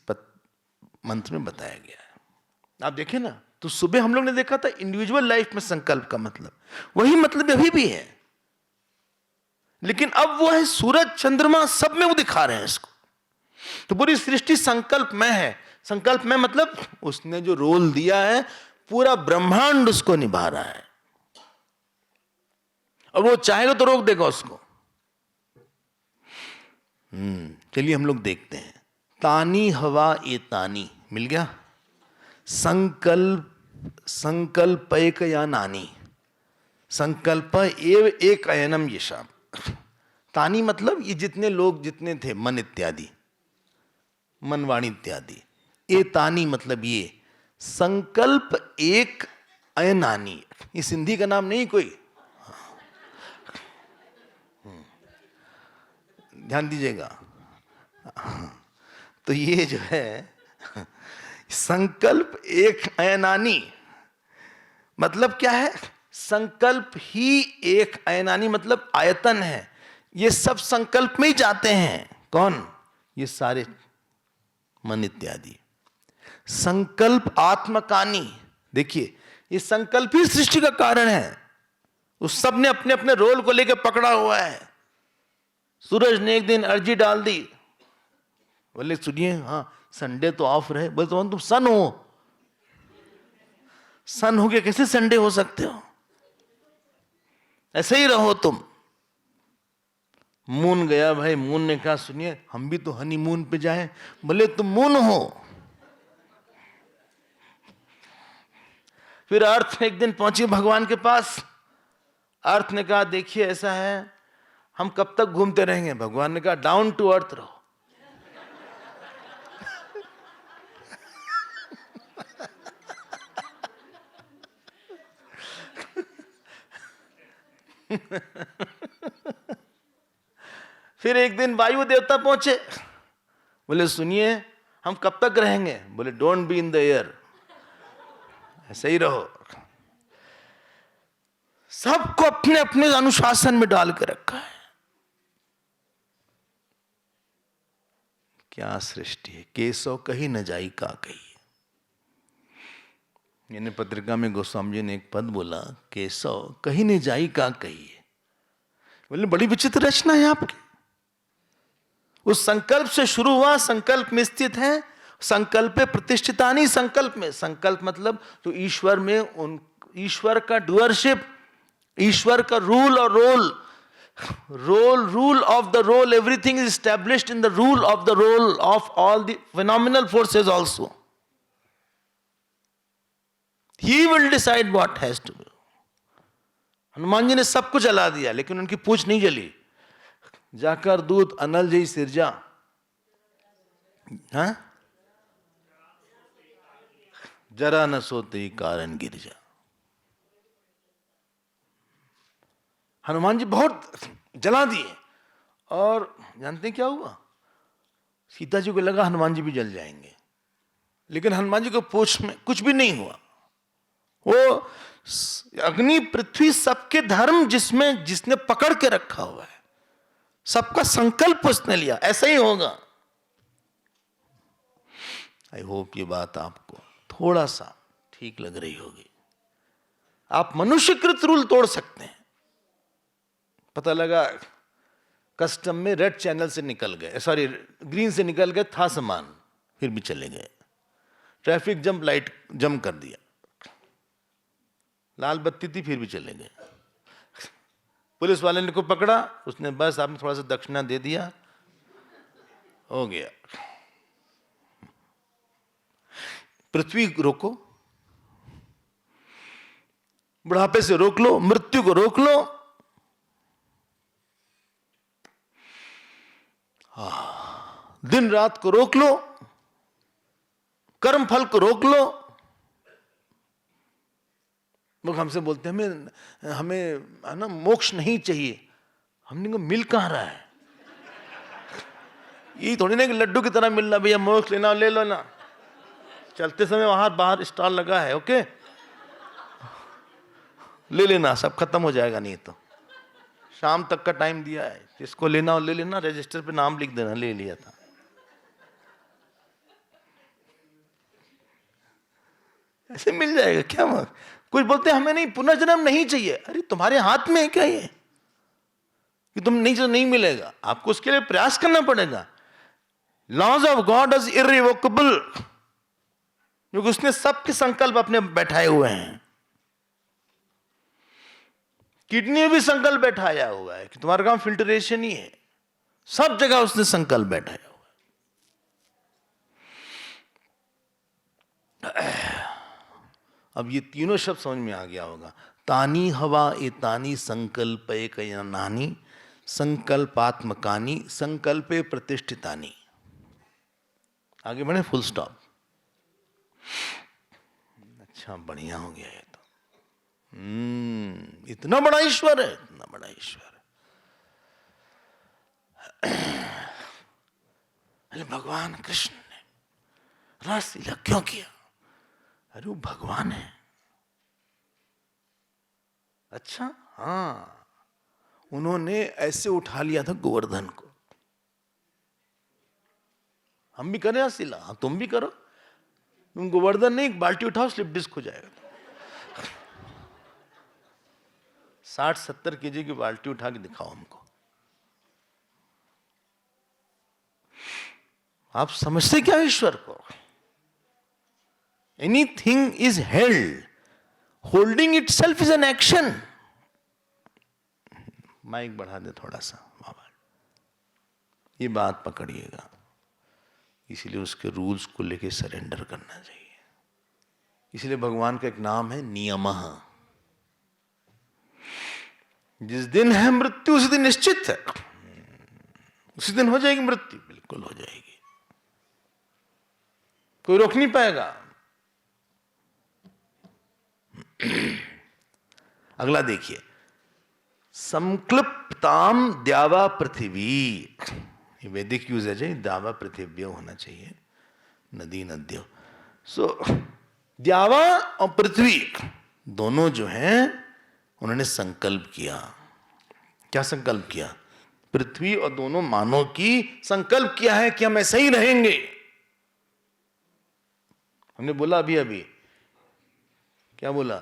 मंत्र में बताया गया है। आप देखें ना, तो सुबह हम लोग ने देखा था इंडिविजुअल लाइफ में संकल्प का मतलब, वही मतलब अभी भी है, लेकिन अब वो है सूरज चंद्रमा सब में वो दिखा रहे हैं इसको। तो पूरी सृष्टि संकल्प में है। संकल्प में मतलब उसने जो रोल दिया है पूरा ब्रह्मांड उसको निभा रहा है, और वो चाहेगा तो रोक देगा उसको। चलिए हम लोग देखते हैं। तानी हवा ये तानी मिल गया। संकल्प एक या नानी, संकल्प एव एक अयनम यशा। तानी मतलब ये जितने लोग जितने थे, मन इत्यादि, मन वाणी इत्यादि। ए तानी मतलब ये संकल्प एक अयनानी। ये सिंधी का नाम नहीं कोई, ध्यान दीजिएगा। तो ये जो है संकल्प एक अयनानी मतलब क्या है? संकल्प ही एक अयनानी मतलब आयतन है। ये सब संकल्प में ही जाते हैं। कौन? ये सारे मन इत्यादि। संकल्प आत्मकानी, देखिए ये संकल्प ही सृष्टि का कारण है। उस सब ने अपने अपने रोल को लेकर पकड़ा हुआ है। सूरज ने एक दिन अर्जी डाल दी, बोले सुनिए हाँ संडे तो ऑफ रहे। बोले तुम सन हो, सन हो गया कैसे संडे हो सकते हो? ऐसे ही रहो तुम। मून गया भाई, मून ने कहा सुनिए हम भी तो हनीमून पे जाएं। बोले तुम मून हो। फिर अर्थ एक दिन पहुंची भगवान के पास। अर्थ ने कहा देखिए ऐसा है, हम कब तक घूमते रहेंगे? भगवान ने कहा डाउन टू अर्थ रहो। फिर एक दिन वायु देवता पहुंचे, बोले सुनिए हम कब तक रहेंगे? बोले don't be in the air, ऐसे ही रहो। सबको अपने अपने अनुशासन में डाल के रखा है। क्या सृष्टि है! केशव कही न जाई का कही। यानी पत्रिका में गोस्वामी जी ने एक पद बोला, केशव कही न जाई का कही। बोले बड़ी विचित्र रचना है आपकी। उस संकल्प से शुरू हुआ, संकल्प में स्थित है, संकल्प प्रतिष्ठितानी। संकल्प में, संकल्प मतलब तो ईश्वर में उन ईश्वर का डूअरशिप, ईश्वर का रूल और rule of the role, everything is established in the rule of the role of all the phenomenal forces also. He will decide what has to be. Hanuman ji ने सब कुछ जला दिया, लेकिन उनकी पूंछ नहीं जली। जाकर दूत अनल जई सिरजा, हाँ, जरा न सोते कारण गिर जा। हनुमान जी बहुत जला दिए। और जानते हैं क्या हुआ? सीता जी को लगा हनुमान जी भी जल जाएंगे, लेकिन हनुमान जी को पूंछ में कुछ भी नहीं हुआ। वो अग्नि पृथ्वी सबके धर्म जिसमें जिसने पकड़ के रखा हुआ है, सबका संकल्प उसने लिया, ऐसा ही होगा। आई होप ये बात आपको थोड़ा सा ठीक लग रही होगी। आप मनुष्यकृत रूल तोड़ सकते हैं। पता लगा कस्टम में रेड चैनल से निकल गए, सॉरी ग्रीन से निकल गए, था सामान, फिर भी चले गए। ट्रैफिक जंप, लाइट जंप कर दिया, लाल बत्ती थी फिर भी चले गए। पुलिस वाले ने को पकड़ा, उसने बस आपने थोड़ा सा दक्षिणा दे दिया, हो गया। पृथ्वी रोको, बुढ़ापे से रोक लो, मृत्यु को रोक लो, दिन रात को रोक लो, कर्म फल को रोक लो। लोग हमसे बोलते हैं हमें है ना मोक्ष नहीं चाहिए। हमने को मिल कहां रहा है? ये थोड़ी ना कि लड्डू की तरह मिल रहा, भैया मोक्ष लेना ले लो ना। चलते समय वहां बाहर स्टॉल लगा है, ओके ले लेना, सब खत्म हो जाएगा। नहीं तो शाम तक का टाइम दिया है, जिसको लेना हो ले लेना, रजिस्टर पे नाम लिख देना, ले लिया था। ऐसे मिल जाएगा क्या? कुछ बोलते हैं हमें नहीं, पुनर्जन्म नहीं चाहिए। अरे तुम्हारे हाथ में है क्या ये कि तुम नहीं तो नहीं मिलेगा? आपको उसके लिए प्रयास करना पड़ेगा। Laws of God is irrevocable, क्योंकि उसने सबके संकल्प अपने बैठाए हुए हैं। किडनी में भी संकल्प बैठाया हुआ है कि तुम्हारा काम फिल्टरेशन ही है। सब जगह उसने संकल्प बैठाया हुआ है। अब ये तीनों शब्द समझ में आ गया होगा। तानी हवा ए तानी संकल्पे कयानानी संकल्पात्मकानी संकल्पे प्रतिष्ठितानी। आगे बढ़े, फुल स्टॉप। अच्छा बढ़िया हो गया ये तो। इतना बड़ा ईश्वर है, इतना बड़ा ईश्वर है। अरे भगवान कृष्ण ने रासलीला क्यों किया? अरे वो भगवान है। अच्छा हाँ, उन्होंने ऐसे उठा लिया था गोवर्धन को। हम भी करें रासलीला? हाँ तुम भी करो। तुम गोवर्धन नहीं, एक बाल्टी उठाओ, स्लिप डिस्क हो जाएगा। 60-70 केजी की बाल्टी उठा के दिखाओ हमको। आप समझते क्या ईश्वर को? Anything is held, holding itself is an action. Mic बढ़ा दे थोड़ा सा बाबा, ये बात पकड़िएगा। इसीलिए उसके रूल्स को लेके सरेंडर करना चाहिए। इसलिए भगवान का एक नाम है नियमः। जिस दिन है मृत्यु उसी दिन निश्चित है, उसी दिन हो जाएगी मृत्यु, बिल्कुल हो जाएगी, कोई रोक नहीं पाएगा। अगला देखिए, संक्लिप्ताम द्यावा पृथ्वी, वैदिक यूजेज है, द्यावा पृथिव्यो होना चाहिए, नदी नद्यो। सो द्यावा और पृथ्वी दोनों जो हैं उन्होंने संकल्प किया। क्या संकल्प किया? पृथ्वी और दोनों मानव की संकल्प किया है कि हम ऐसे ही रहेंगे। हमने बोला अभी अभी, क्या बोला?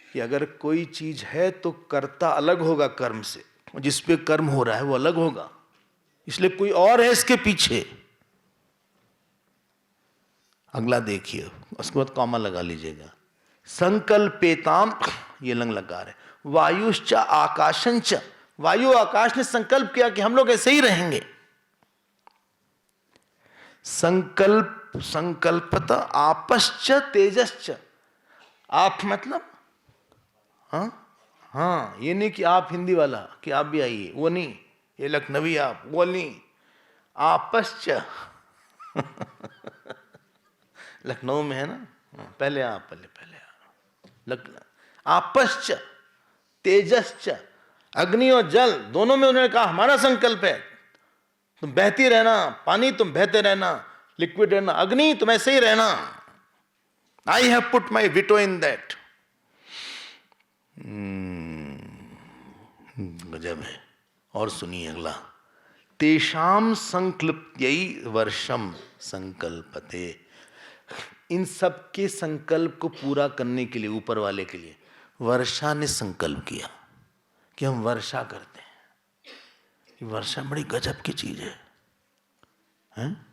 कि अगर कोई चीज है तो कर्ता अलग होगा कर्म से, जिस पे कर्म हो रहा है वो अलग होगा, इसलिए कोई और है इसके पीछे। अगला देखिए, उसके बाद कॉमा लगा लीजिएगा। संकल्पेताम, ये लंग लगा रहे, वायुश्च आकाशंच, वायु आकाश ने संकल्प किया कि हम लोग ऐसे ही रहेंगे। संकल्प, संकल्पत आपश्च तेजश्च, आप मतलब हाँ, ये नहीं कि आप हिंदी वाला कि आप भी आइए, वो नहीं, ये लखनवी आप, वो नहीं, आपश्च लखनऊ में है ना, पहले आप, पहले आप, आपश्च तेजश्च, अग्नि और जल दोनों में उन्होंने कहा हमारा संकल्प है, तुम बहती रहना, पानी तुम बहते रहना, लिक्विड रहना, अग्नि तुम ऐसे ही रहना, I have put my veto in that. गजब है। और सुनिए अगला, तेषाम संकल्प्यै वर्षम संकल्पते, इन सब के संकल्प को पूरा करने के लिए, ऊपर वाले के लिए वर्षा ने संकल्प किया कि हम वर्षा करते हैं। वर्षा बड़ी गजब की चीज है, हैं?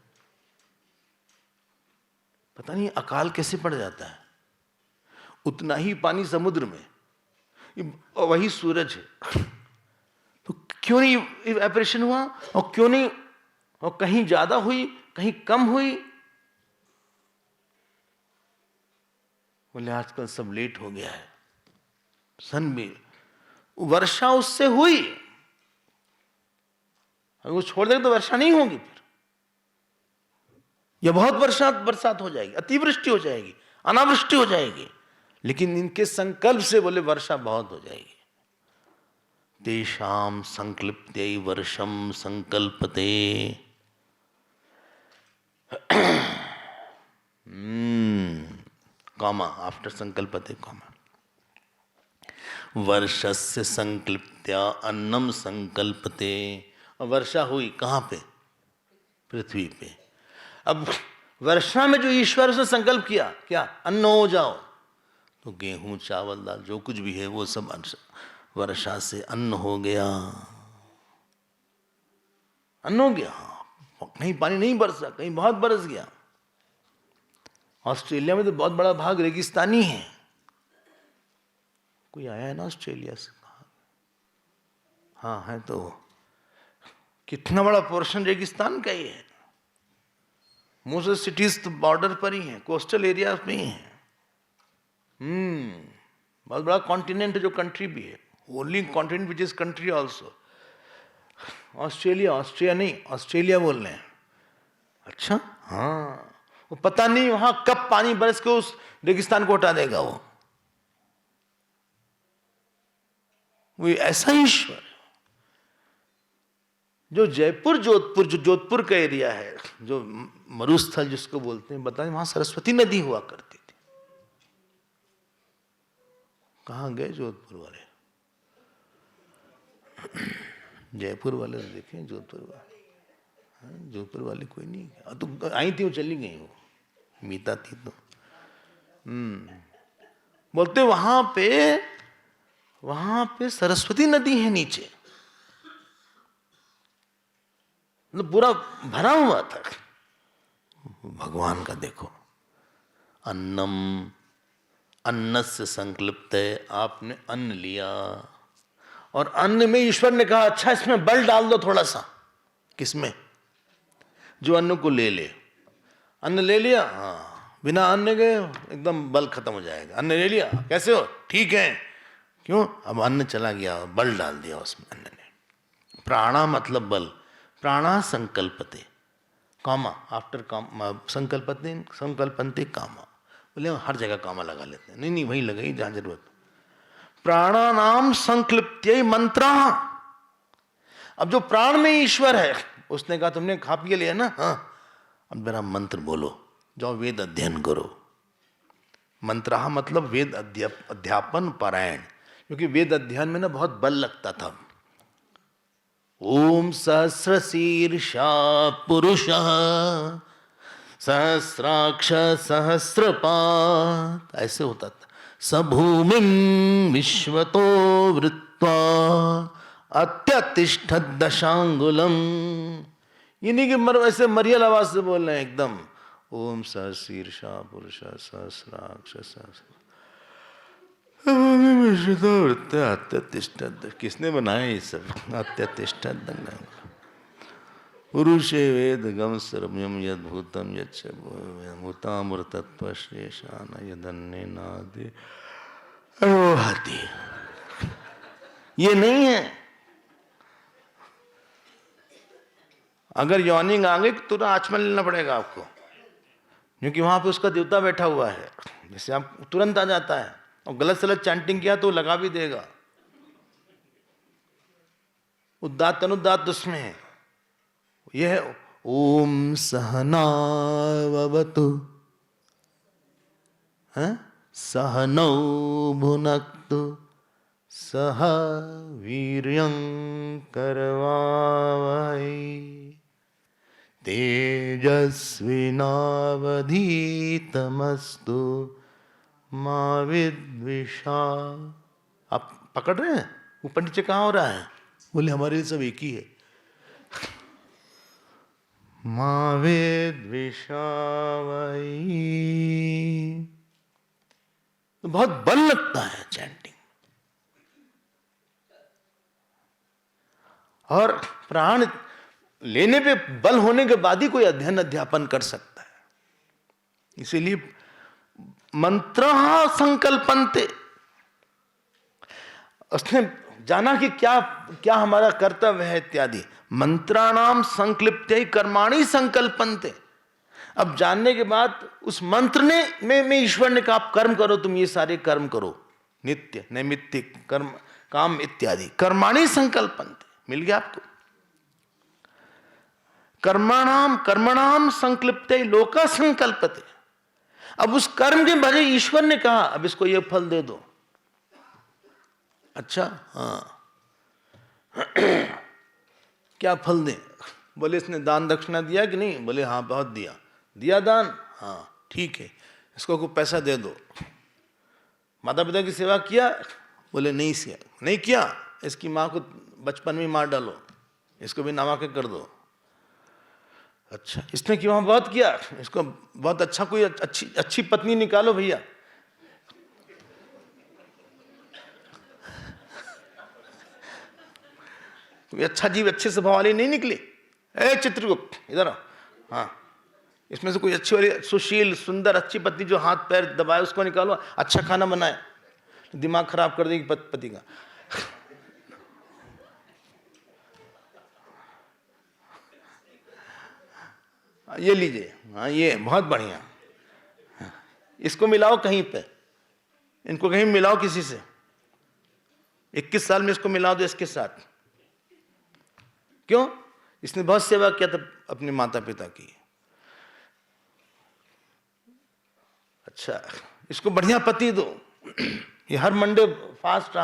पता नहीं अकाल कैसे पड़ जाता है, उतना ही पानी समुद्र में, वही सूरज है, तो क्यों नहीं इवेपोरेशन हुआ, और क्यों नहीं, और कहीं ज्यादा हुई कहीं कम हुई। बोले आजकल सब लेट हो गया है, सन भी, वर्षा उससे हुई, अगर वो छोड़ देगा तो वर्षा नहीं होगी फिर, या बहुत बरसात हो जाएगी, अतिवृष्टि हो जाएगी, अनावृष्टि हो जाएगी, लेकिन इनके संकल्प से बोले वर्षा बहुत हो जाएगी। तेषाम संकल्प्यै वर्षम संकल्पते, कॉमा आफ्टर संकल्पते कॉमा, वर्षस्य संकल्प्त्या अन्नम संकल्पते, और वर्षा हुई कहां पे? पृथ्वी पे। अब वर्षा में जो ईश्वर ने संकल्प किया, क्या? अन्न हो जाओ, तो गेहूं चावल दाल जो कुछ भी है वो सब वर्षा से अन्न हो गया, अन्न हो गया। कहीं पानी नहीं बरसा, कहीं बहुत बरस गया। ऑस्ट्रेलिया में तो बहुत बड़ा भाग रेगिस्तानी है, कोई आया है ना ऑस्ट्रेलिया से? हाँ है, तो कितना बड़ा पोर्शन रेगिस्तान का ही है। मोस्ट सिटीज तो बॉर्डर पर ही है, कोस्टल एरिया में ही है। बहुत बड़ा कॉन्टिनेंट है जो कंट्री भी है, only continent which is country also. Australia नहीं, ऑस्ट्रेलिया बोल रहे हैं। अच्छा, हाँ, वो पता नहीं वहां कब पानी बरस के उस रेगिस्तान को हटा देगा। वो ऐसा ईश्वर जो जयपुर जोधपुर, जो जोधपुर का एरिया है, जो मरुस्थल जिसको बोलते हैं, बताएं वहां सरस्वती नदी हुआ करती थी। कहां गए जोधपुर वाले? जयपुर वाले तो देखे, जोधपुर वाले, जोधपुर वाले कोई नहीं। तो आई थी, वो चली गई, वो मीता थी तो। बोलते वहां पे सरस्वती नदी है नीचे, मतलब पूरा भरा हुआ था। भगवान का देखो, अन्नम, अन्नस्य संकल्प्त है, आपने अन्न लिया, और अन्न में ईश्वर ने कहा अच्छा इसमें बल डाल दो थोड़ा सा। किसमें? जो अन्न को ले ले। अन्न ले लिया, हाँ, बिना अन्न के एकदम बल खत्म हो जाएगा। अन्न ले लिया, कैसे हो, ठीक है, क्यों, अब अन्न चला गया, बल डाल दिया उसमें अन्न ने। प्राणा मतलब बल, प्राणा संकल्पते कामा, आफ्टर काम संकल्पते संकल्पन्ते कामा, बोले हर जगह कामा लगा लेते हैं, नहीं नहीं वहीं लगाई जहां जरूरत। प्राणानाम संकल्प्त्यै मंत्रा, अब जो प्राण में ईश्वर है उसने कहा तुमने खा पी लिया ना, हाँ अब मेरा मंत्र बोलो, जाओ वेद अध्ययन करो। मंत्रा मतलब वेद अध्यापन पारायण, क्योंकि वेद अध्ययन में ना बहुत बल लगता था। ओम सहस्र शीर्षा पुरुषः सहस्राक्ष सहस्रपाद, ऐसे होता था। सभूमिं विश्वतो वृत्वा अत्यतिष्ठत् दशांगुलम, ये नहीं कि ऐसे मरियल आवाज से बोल रहे हैं एकदम। ओम सहस्रीर्षा पुरुष सहस्राक्ष सहस्र, किसने बनाया ये सब, अत्यतिष्ठत् पुरुषे वेद गम सर्वम यद भूतम यूतामृतत्व शेषान यदन्य नादि अरोहति, ये नहीं है। अगर यौनिंग आ गई तो तुरंत आचमन लेना पड़ेगा आपको, क्योंकि वहां पे उसका देवता बैठा हुआ है, जैसे आप तुरंत आ जाता है। और गलत सलत चैंटिंग किया तो लगा भी देगा। उदात्त अनुदात्त उसमें है। यह है ओम सहनावतु सहनौ भुनक्तु सह वीर्यं करवावहै तेजस्विनावधीतमस्तु मा विद्विषा। आप पकड़ रहे हैं ऊपर नीचे कहाँ हो रहा है, बोले हमारे लिए सब एक ही है। मा विद्विषावहै, तो बहुत बल लगता है चैंटिंग। और प्राण लेने पे बल होने के बाद ही कोई अध्ययन अध्यापन कर सकता है। इसीलिए मंत्र संकल्पन्ते, उसने जाना कि क्या क्या हमारा कर्तव्य है इत्यादि। मंत्राणाम संकल्प्त्यै कर्माणि संकल्पन्ते, अब जानने के बाद उस मंत्र ने में ईश्वर ने कहा आप कर्म करो, तुम ये सारे कर्म करो, नित्य नैमित्तिक कर्म काम इत्यादि, कर्माणि संकल्पन्ते, मिल गया आपको। कर्मणाम संकल्प्त्यै लोका संकल्पते, अब उस कर्म के बजाय ईश्वर ने कहा अब इसको ये फल दे दो। अच्छा हाँ क्या फल दें, बोले इसने दान दक्षिणा दिया कि नहीं, बोले हाँ बहुत दिया। दिया दान, हाँ ठीक है, इसको कोई पैसा दे दो। माता पिता की सेवा किया, बोले नहीं किया, इसकी माँ को बचपन में मार डालो, इसको भी नामांकन कर दो। अच्छा इसने क्यों बहुत किया, इसको बहुत अच्छा कोई अच्छी पत्नी निकालो भैया। कोई अच्छा जीव अच्छे स्वभाव वाली नहीं निकली, ए चित्रगुप्त इधर आओ, हाँ इसमें से कोई अच्छी वाली सुशील सुंदर अच्छी पत्नी जो हाथ पैर दबाए उसको निकालो, अच्छा खाना बनाए, दिमाग खराब कर देगी पति का। ये लीजिए, हाँ ये बहुत बढ़िया, इसको मिलाओ कहीं पे, इनको कहीं मिलाओ किसी से, 21 साल में इसको मिला दो इसके साथ। क्यों, इसने बहुत सेवा किया था अपने माता पिता की। अच्छा इसको बढ़िया पति दो, ये हर मंडे फास्ट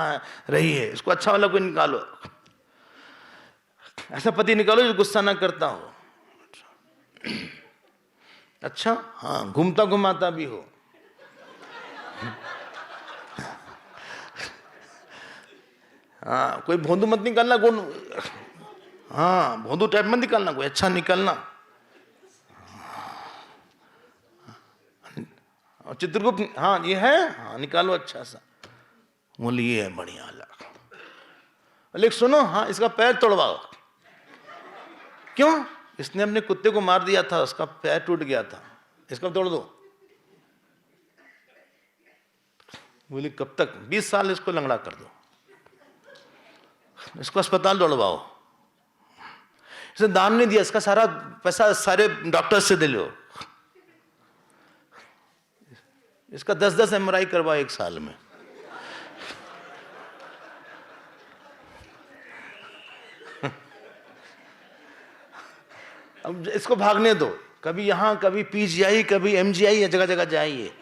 रही है, इसको अच्छा वाला कोई निकालो, ऐसा पति निकालो जो गुस्सा ना करता हो। अच्छा हाँ घूमता घुमाता भी हो। हाँ कोई भोंदू मत निकालना, हाँ भोंदू टाइप मत निकालना, कोई अच्छा निकालना। और चित्रगुप्त हाँ ये है, हाँ निकालो अच्छा सा, बोले ये है बढ़िया वाला। लेकिन सुनो हाँ इसका पैर तोड़वाओ। क्यों, इसने अपने कुत्ते को मार दिया था, उसका पैर टूट गया था, इसका तोड़ दो। बोले कब तक? 20 साल इसको लंगड़ा कर दो, इसको अस्पताल दौड़वाओ, इसने दान नहीं दिया, इसका सारा पैसा सारे डॉक्टर से दे लो, इसका 10-10 MRI करवाओ एक साल में। अब इसको भागने दो, कभी यहां कभी PGI कभी MGI, जगह जगह जाइए।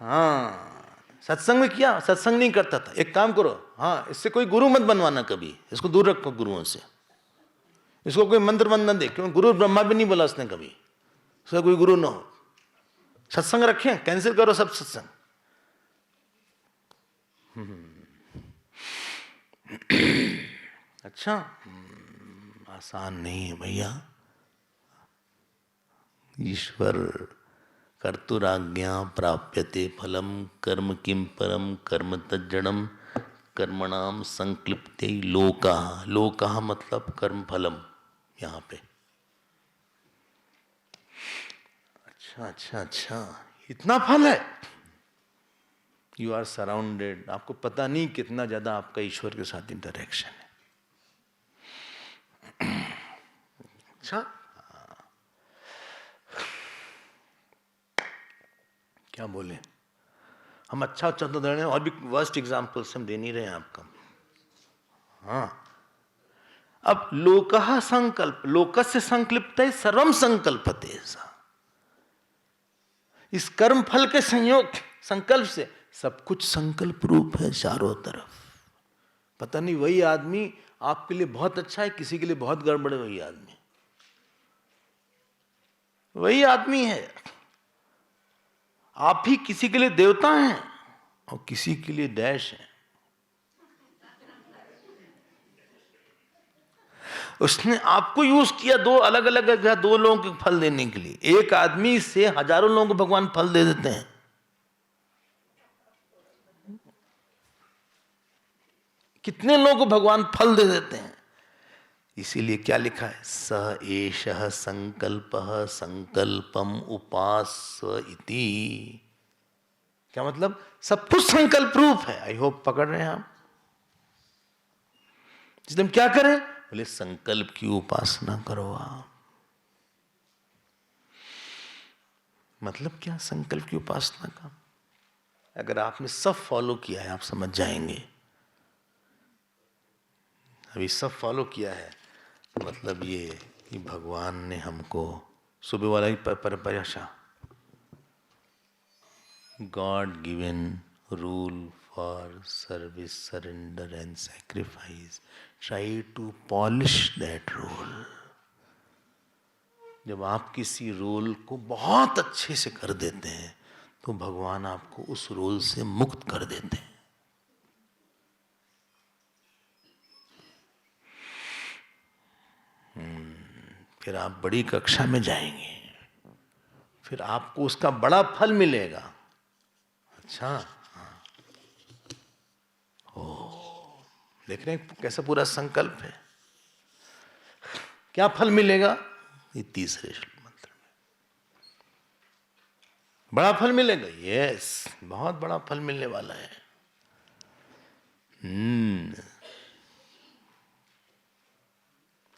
हाँ, सत्संग में किया, सत्संग नहीं करता था। एक काम करो, हाँ, इससे कोई गुरु मत बनवाना, कभी इसको दूर रखो गुरुओं से, इसको कोई मंत्र वंदन दे, क्योंकि गुरु ब्रह्मा भी नहीं बोला उसने कभी, उसका कोई गुरु ना हो। सत्संग रखें, कैंसिल करो सब सत्संग। अच्छा, आसान नहीं है भैया। ईश्वर कर्तुराज्ञा प्राप्यते फलम कर्म किम परम कर्म तज्जड़म कर्मणाम संक्लिप्ते लोकाः। लोकाः मतलब कर्म फलम यहाँ पे। अच्छा, इतना फल है। यू आर सराउंडेड, आपको पता नहीं कितना ज्यादा आपका ईश्वर के साथ इंटरेक्शन है। अच्छा, क्या बोले हम? अच्छा तो दे रहे हैं, और भी वर्स्ट एग्जाम्पल्स हम दे नहीं रहे हैं आपका। हाँ, अब लोकः संकल्प, लोकस्य संकल्पते सर्वम संकल्पते, ऐसा इस कर्म फल के संयोग संकल्प से सब कुछ संकल्प रूप है चारों तरफ। पता नहीं वही आदमी आपके लिए बहुत अच्छा है, किसी के लिए बहुत गड़बड़ है, वही आदमी है। आप ही किसी के लिए देवता हैं और किसी के लिए डैश हैं। उसने आपको यूज किया दो अलग अलग दो लोगों के फल देने के लिए। एक आदमी से हजारों लोगों को भगवान फल दे देते हैं। कितने लोगों को भगवान फल दे देते हैं। इसीलिए क्या लिखा है? स एषः संकल्पः संकल्पम उपास्य इति। क्या मतलब? सब कुछ संकल्प रूप है। आई होप पकड़ रहे हैं आप। इसलिए हम क्या करें? बोले संकल्प की उपासना करो आप। मतलब क्या संकल्प की उपासना का? अगर आपने सब फॉलो किया है आप समझ जाएंगे। अभी सब फॉलो किया है मतलब ये कि भगवान ने हमको सुबह वाला ही परिभाषा, God given rule for service, surrender and sacrifice, try to polish that role. जब आप किसी रोल को बहुत अच्छे से कर देते हैं तो भगवान आपको उस रोल से मुक्त कर देते हैं। फिर आप बड़ी कक्षा में जाएंगे, फिर आपको उसका बड़ा फल मिलेगा। अच्छा, हाँ। देख रहे हैं कैसा पूरा संकल्प है। क्या फल मिलेगा? ये तीसरे मंत्र में बड़ा फल मिलेगा। यस, बहुत बड़ा फल मिलने वाला है।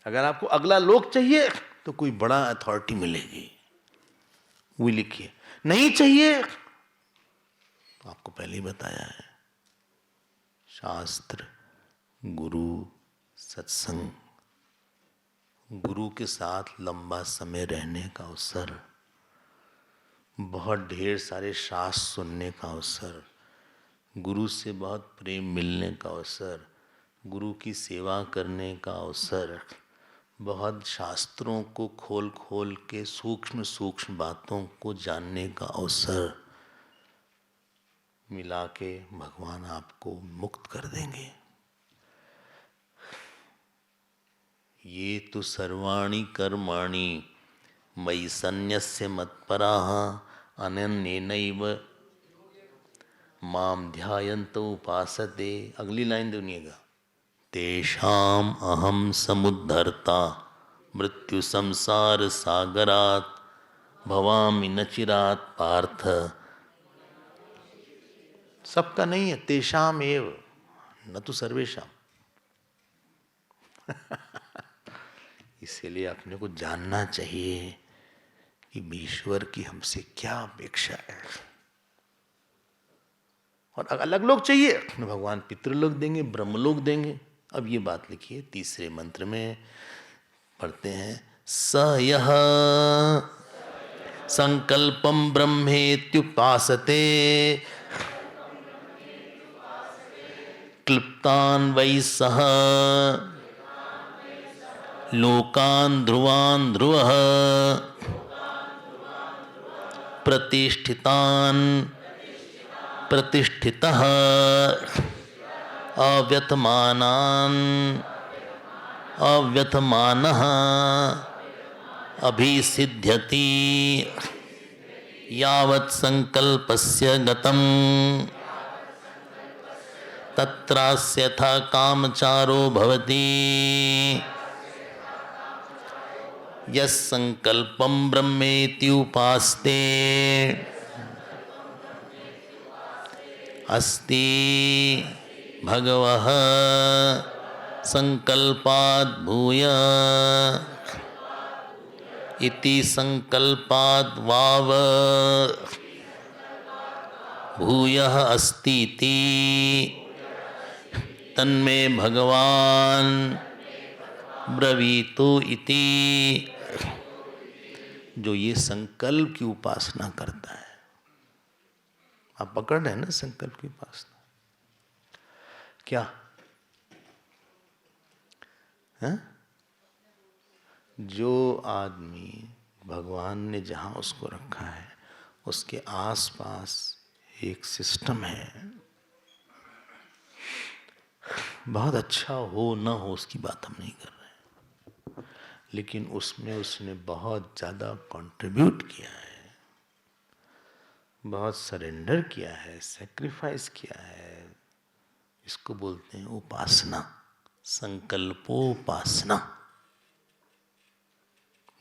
अगर आपको अगला लोक चाहिए तो कोई बड़ा अथॉरिटी मिलेगी, वो लिखिए। नहीं चाहिए तो आपको पहले ही बताया है, शास्त्र, गुरु, सत्संग, गुरु के साथ लंबा समय रहने का अवसर, बहुत ढेर सारे शास्त्र सुनने का अवसर, गुरु से बहुत प्रेम मिलने का अवसर, गुरु की सेवा करने का अवसर, बहुत शास्त्रों को खोल खोल के सूक्ष्म सूक्ष्म बातों को जानने का अवसर मिला के भगवान आपको मुक्त कर देंगे। ये तो सर्वाणि कर्माणि मयि सन्न्यस्य मत्पराः अनन्येनैव माम ध्यायन्तो उपासते। अगली लाइन सुनिएगा। तेषाम अहम समुद्धर्ता मृत्यु संसार सागरात् भवामि न चिरात् पार्थ सबका नहीं है, तेषाम एव न तो सर्वेशम। इसीलिए अपने को जानना चाहिए कि ईश्वर की हमसे क्या अपेक्षा है। और अलग लोग चाहिए तो भगवान पितृलोक देंगे, ब्रह्मलोक देंगे। अब ये बात लिखिए तीसरे मंत्र में पढ़ते हैं, स यह संकल्पम ब्रह्मेत्युपासते क्लिप्तान वै सह लोकान ध्रुवान ध्रुवः प्रतिष्ठितान प्रतिष्ठितः अव्यथमानान अव्यथमानः अभिसिद्ध्यति यावत् संकल्पस्य गतम् तत्रास्य यथा कामचारो भवति यस्संकल्पं ब्रह्मेति उपास्ते अस्ति भगवः संकल्पाद् भूय इति संकल्पाद् वाव भूयः अस्तीति तन्मे भगवान् ब्रवीतु इति। जो ये संकल्प की उपासना करता है, आप पकड़ रहे हैं ना संकल्प की उपासना क्या है? जो आदमी भगवान ने जहाँ उसको रखा है उसके आसपास एक सिस्टम है, बहुत अच्छा हो ना हो उसकी बात हम नहीं कर रहे हैं, लेकिन उसमें उसने बहुत ज़्यादा कंट्रीब्यूट किया है, बहुत सरेंडर किया है, सेक्रीफाइस किया है। इसको बोलते हैं उपासना, संकल्पोपासना।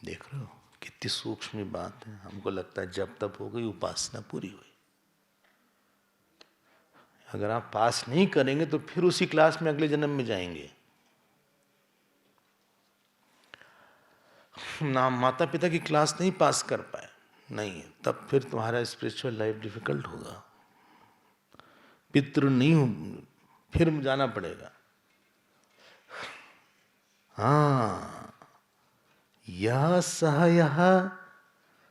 देख रहे हो कितनी सूक्ष्म बात है। हमको लगता है जब तब हो गई, उपासना पूरी हुई। अगर आप पास नहीं करेंगे तो फिर उसी क्लास में अगले जन्म में जाएंगे। ना माता पिता की क्लास नहीं पास कर पाए, नहीं, तब फिर तुम्हारा स्पिरिचुअल लाइफ डिफिकल्ट होगा। पितृ नहीं हो, फिर जाना पड़ेगा। हाँ, यह सह यह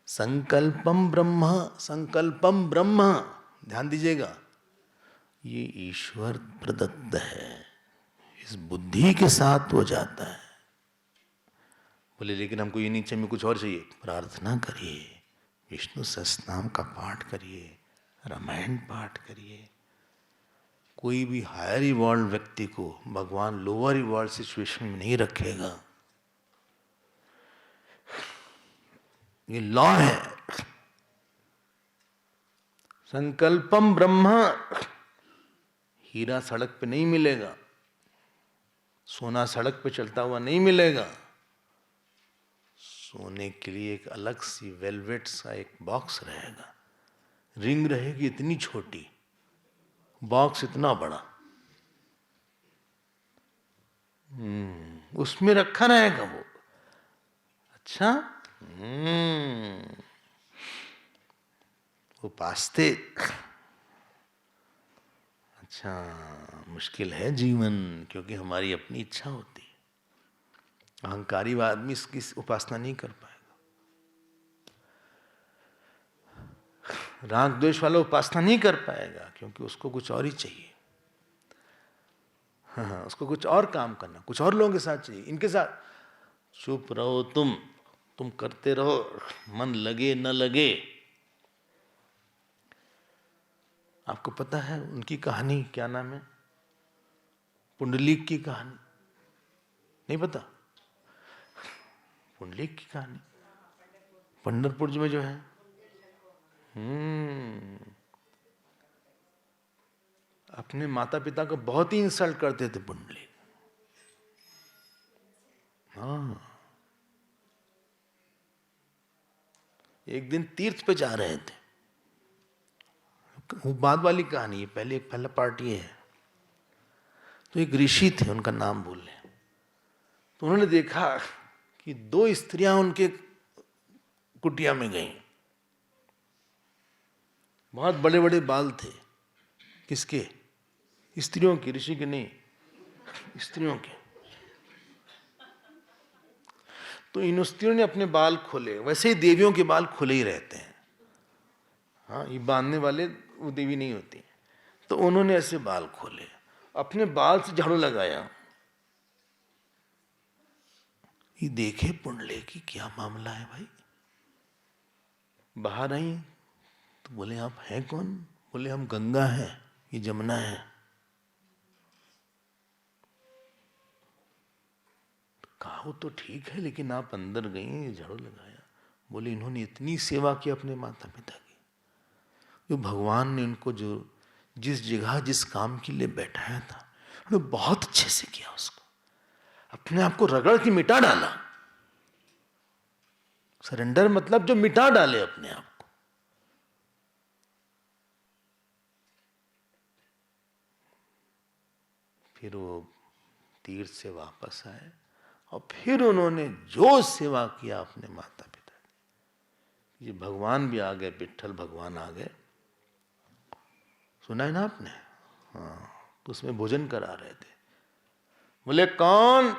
संकल्पम ब्रह्म, संकल्पम ब्रह्म, ध्यान दीजिएगा, ये ईश्वर प्रदत्त है। इस बुद्धि के साथ हो जाता है। बोले लेकिन हमको ये नहीं चाहिए, कुछ और चाहिए। प्रार्थना करिए, विष्णु सहस्त्रनाम का पाठ करिए, रामायण पाठ करिए। कोई भी हायर इवॉल्व व्यक्ति को भगवान लोअर इवॉल्व सिचुएशन में नहीं रखेगा। ये लॉ है। संकल्पम ब्रह्म, हीरा सड़क पे नहीं मिलेगा, सोना सड़क पे चलता हुआ नहीं मिलेगा। सोने के लिए एक अलग सी वेलवेट सा एक बॉक्स रहेगा, रिंग रहेगी इतनी छोटी, बॉक्स इतना बड़ा, उसमें रखा रहेगा वो। अच्छा, उपासते। अच्छा, मुश्किल है जीवन, क्योंकि हमारी अपनी इच्छा होती है। अहंकारी आदमी इसकी उपासना नहीं कर पाएगा। राग द्वेष वाला उपासना नहीं कर पाएगा, क्योंकि उसको कुछ और ही चाहिए। हाँ, उसको कुछ और काम करना, कुछ और लोगों के साथ चाहिए। इनके साथ चुप रहो, तुम करते रहो, मन लगे न लगे। आपको पता है उनकी कहानी, क्या नाम है? पुंडलीक की कहानी नहीं पता? पुंडलीक की कहानी पंढरपुर में जो है, अपने माता पिता को बहुत ही इंसल्ट करते थे पुंडलीक। हाँ, एक दिन तीर्थ पे जा रहे थे, वो बाद वाली कहानी है, पहला पार्ट ये है। तो एक ऋषि थे, उनका नाम भूल रहे, तो उन्होंने देखा कि 2 स्त्रियां उनके कुटिया में गईं। बहुत बड़े बड़े बाल थे। किसके? स्त्रियों के, ऋषि के नहीं, स्त्रियों के। तो इन स्त्रियों ने अपने बाल खोले। वैसे ही देवियों के बाल खुले ही रहते हैं, हाँ, ये बांधने वाले वो देवी नहीं होती। तो उन्होंने ऐसे बाल खोले, अपने बाल से झाड़ू लगाया। ये देखे पुंडले की क्या मामला है भाई। बाहर आई तो बोले आप हैं कौन? बोले हम गंगा हैं, ये जमुना है। कहा वो तो ठीक है, लेकिन आप अंदर गई, झाड़ू लगाया। बोले इन्होंने इतनी सेवा की अपने माता पिता की, जो भगवान ने उनको जो जिस जगह जिस काम के लिए बैठाया था उन्होंने बहुत अच्छे से किया, उसको अपने आप को रगड़ के मिटा डाला। सरेंडर मतलब जो मिटा डाले अपने आप को। फिर वो तीर्थ से वापस आए और फिर उन्होंने जो सेवा किया अपने माता पिता की। ये भगवान भी आ गए, विट्ठल भगवान आ गए, सुना है ना आपने? हाँ, तो उसमें भोजन करा रहे थे। बोले कौन?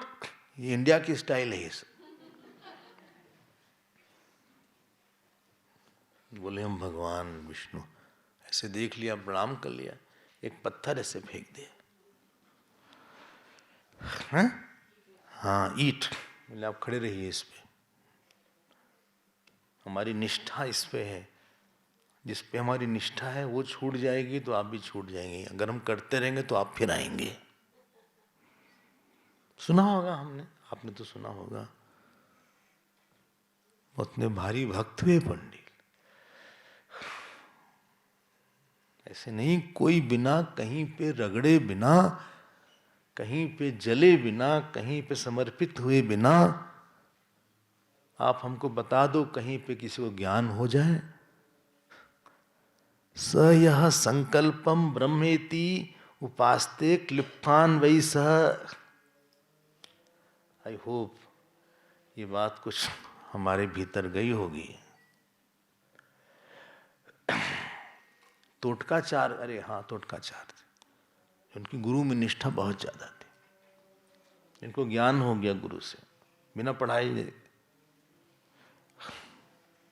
ये इंडिया की स्टाइल है इस। बोले हम भगवान विष्णु। ऐसे देख लिया, प्रणाम कर लिया, एक पत्थर ऐसे फेंक दिया। हाँ, ईट। बोले आप खड़े रहिए इस पे, हमारी निष्ठा इस पे है। जिस पे हमारी निष्ठा है वो छूट जाएगी तो आप भी छूट जाएंगे। अगर हम करते रहेंगे तो आप फिर आएंगे। सुना होगा हमने, आपने तो सुना होगा। उतने भारी भक्त हुए पंडित। ऐसे नहीं, कोई बिना कहीं पे रगड़े बिना, कहीं पे जले बिना, कहीं पे समर्पित हुए बिना आप हमको बता दो कहीं पे किसी को ज्ञान हो जाए। स यह संकल्पम ब्रह्मेति उपास्ते क्लिप्तान वै सह। आई होप ये बात कुछ हमारे भीतर गई होगी। तोटकाचार, अरे हाँ, तोटकाचार थे, उनकी गुरु में निष्ठा बहुत ज्यादा थी। इनको ज्ञान हो गया गुरु से बिना पढ़ाई।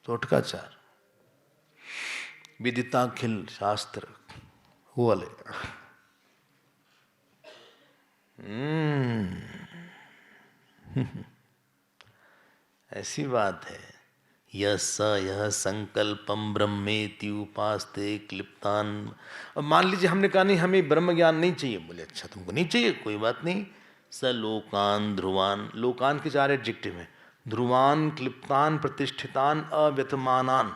तोटकाचार, विदिताखिल शास्त्र वो वाले। ऐसी बात है। यह संकल्पम ब्रह्मेति उपास्ते क्लिप्तान। अब मान लीजिए हमने कहा नहीं हमें ब्रह्म ज्ञान नहीं चाहिए। बोले अच्छा तुमको नहीं चाहिए, कोई बात नहीं। स लोकान ध्रुवान, लोकान के 4 एडजेक्टिव हैं। ध्रुवान, क्लिप्तान, प्रतिष्ठितान, अव्यतमानान।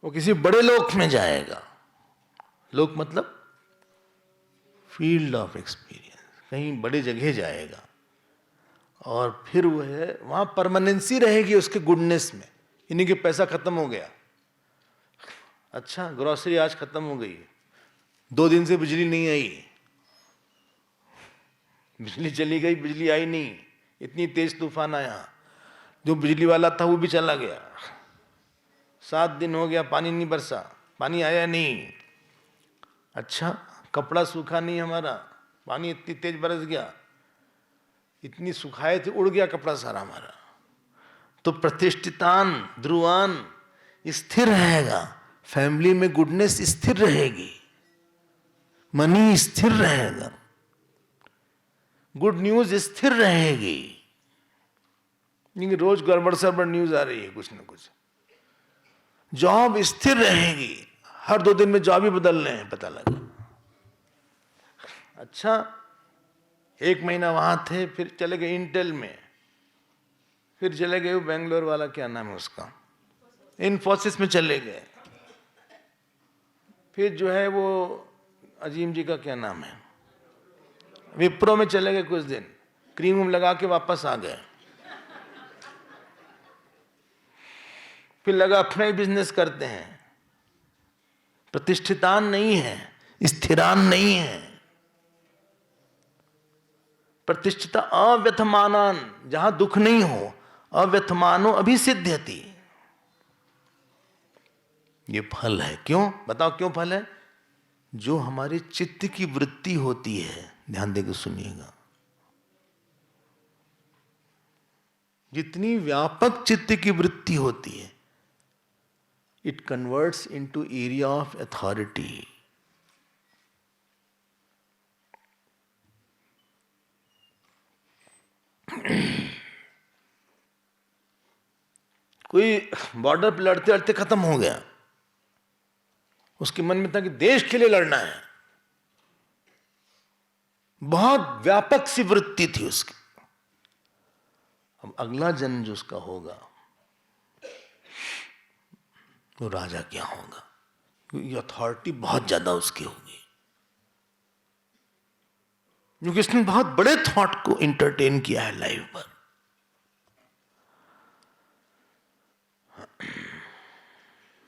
वो किसी बड़े लोक में जाएगा। लोक मतलब फील्ड ऑफ एक्सपीरियंस, कहीं बड़ी जगह जाएगा और फिर वो है वहां परमानेंसी रहेगी उसके गुडनेस में। इन्हीं के पैसा खत्म हो गया। अच्छा, ग्रोसरी आज खत्म हो गई, 2 दिन से बिजली नहीं आई, बिजली चली गई, बिजली आई नहीं, इतनी तेज तूफान आया, जो बिजली वाला था वो भी चला गया। 7 दिन हो गया पानी नहीं बरसा, पानी आया नहीं। अच्छा, कपड़ा सूखा नहीं हमारा, पानी इतनी तेज बरस गया, इतनी सुखाए थे, उड़ गया कपड़ा सारा हमारा। तो प्रतिष्ठितान, ध्रुवान स्थिर रहेगा, फैमिली में गुडनेस स्थिर रहेगी, मनी स्थिर रहेगा, गुड न्यूज स्थिर रहेगी। रोज गड़बड़ सड़बड़ न्यूज आ रही है कुछ ना कुछ। जॉब स्थिर रहेगी, हर 2 दिन में जॉब ही बदल रहे हैं, पता लगा। अच्छा, 1 महीना वहां थे, फिर चले गए इंटेल में, फिर चले गए बेंगलोर वाला, क्या नाम है उसका, इन्फोसिस में चले गए। फिर जो है वो अजीम जी का क्या नाम है, विप्रो में चले गए कुछ दिन, क्रीम लगा के वापस आ गए। फिर लगा अपना ही बिजनेस करते हैं। प्रतिष्ठितान नहीं है, स्थिरान नहीं है। प्रतिष्ठिता अव्यथमानान, जहां दुख नहीं हो, अव्यथमानो अभिसिद्ध्यति। ये फल है। क्यों? बताओ क्यों फल है? जो हमारे चित्त की वृत्ति होती है, ध्यान देकर सुनिएगा, जितनी व्यापक चित्त की वृत्ति होती है, it converts into area of authority. कोई बॉर्डर पर लड़ते लड़ते खत्म हो गया, उसके मन में था कि देश के लिए लड़ना है, बहुत व्यापक सी वृत्ति थी उसकी। अब अगला जन्म जो उसका होगा वो राजा क्या होगा, क्योंकि अथॉरिटी बहुत ज्यादा उसकी होगी, क्योंकि इसने बहुत बड़े थॉट को इंटरटेन किया है लाइफ पर।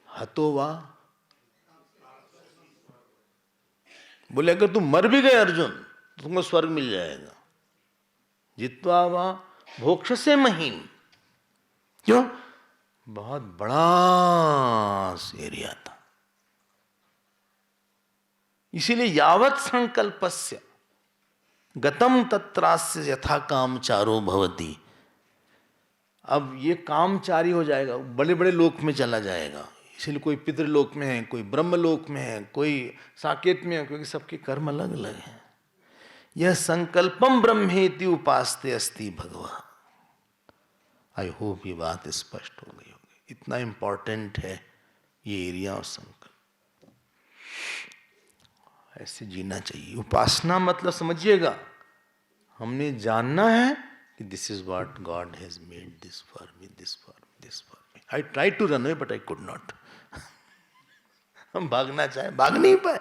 हतोवा, बोले अगर तुम मर भी गए अर्जुन तो तुमको स्वर्ग मिल जाएगा। जित्वा वा भोक्ष से महीन, क्यों? बहुत बड़ा एरिया था। इसीलिए यावत संकल्पस्य गतम तत्रास्य यथा कामचारो भवति। अब ये कामचारी हो जाएगा, बड़े बड़े लोक में चला जाएगा। इसलिए कोई पितृलोक में है, कोई ब्रह्मलोक में है, कोई साकेत में है, क्योंकि सबके कर्म अलग अलग हैं। यह संकल्पम ब्रह्मेति उपास्ते अस्ति भगवा। आई होप ये बात स्पष्ट हो गई होगी। इतना इंपॉर्टेंट है ये एरिया ऑफ संकल्प। ऐसे जीना चाहिए। उपासना मतलब समझिएगा, हमने जानना है कि this is what God has made this for me, this for me, this for me. I try to run away but I could not. हम भागना चाहे, भाग नहीं पाए।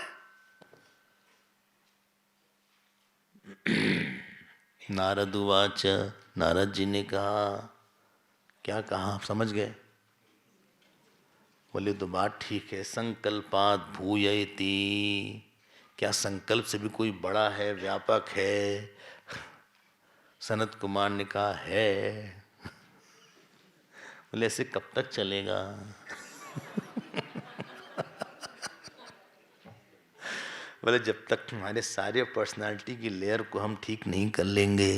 नारद उवाच, नारद जी ने कहा, क्या कहा आप समझ गए? बोले तो बात ठीक है। संकल्पात भूयति, क्या संकल्प से भी कोई बड़ा है, व्यापक है? सनत कुमार ने कहा है। बोले ऐसे कब तक चलेगा? बोले जब तक हमारे सारे पर्सनालिटी की लेयर को हम ठीक नहीं कर लेंगे।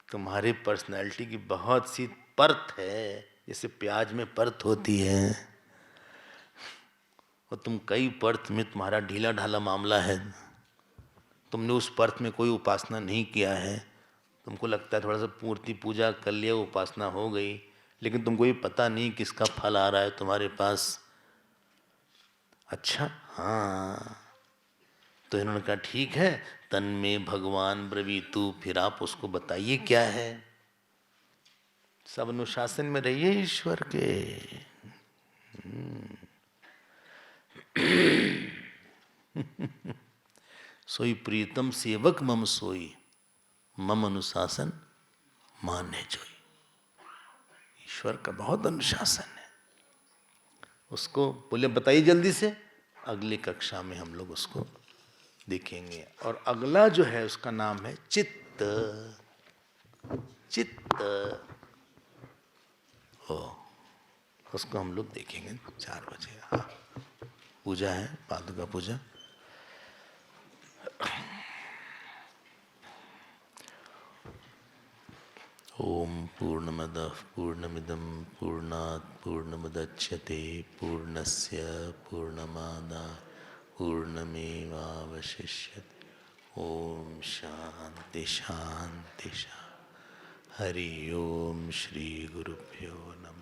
तुम्हारे पर्सनालिटी की बहुत सी परत है, जैसे प्याज में परत होती है, और तुम कई परत में तुम्हारा ढीला ढाला मामला है। तुमने उस परत में कोई उपासना नहीं किया है, तुमको लगता है थोड़ा सा मूर्ति पूजा कर लिया, उपासना हो गई, लेकिन तुमको ये पता नहीं किसका फल आ रहा है तुम्हारे पास। अच्छा हाँ, तो इन्होंने कहा ठीक है, तन में भगवान ब्रवीतु, फिर आप उसको बताइए क्या है। सब अनुशासन में रहिए ईश्वर के। सोई प्रीतम सेवक मम सोई, मम अनुशासन माने जोई। ईश्वर का बहुत अनुशासन है। उसको बोले बताइए जल्दी से, अगली कक्षा में हम लोग उसको देखेंगे। और अगला जो है उसका नाम है चित्त। चित्त हो, उसको हम लोग देखेंगे 4 बजे। हाँ, पूजा है, पादुका पूजा। ओम पूर्णमदः पूर्णमिदं पूर्णात् पूर्णमुदच्यते पूर्णस्य पूर्णमादाय पूर्णमेवावशिष्यते। ओम शांति शांति शांति। हरि ओम श्री गुरुभ्यो नमः।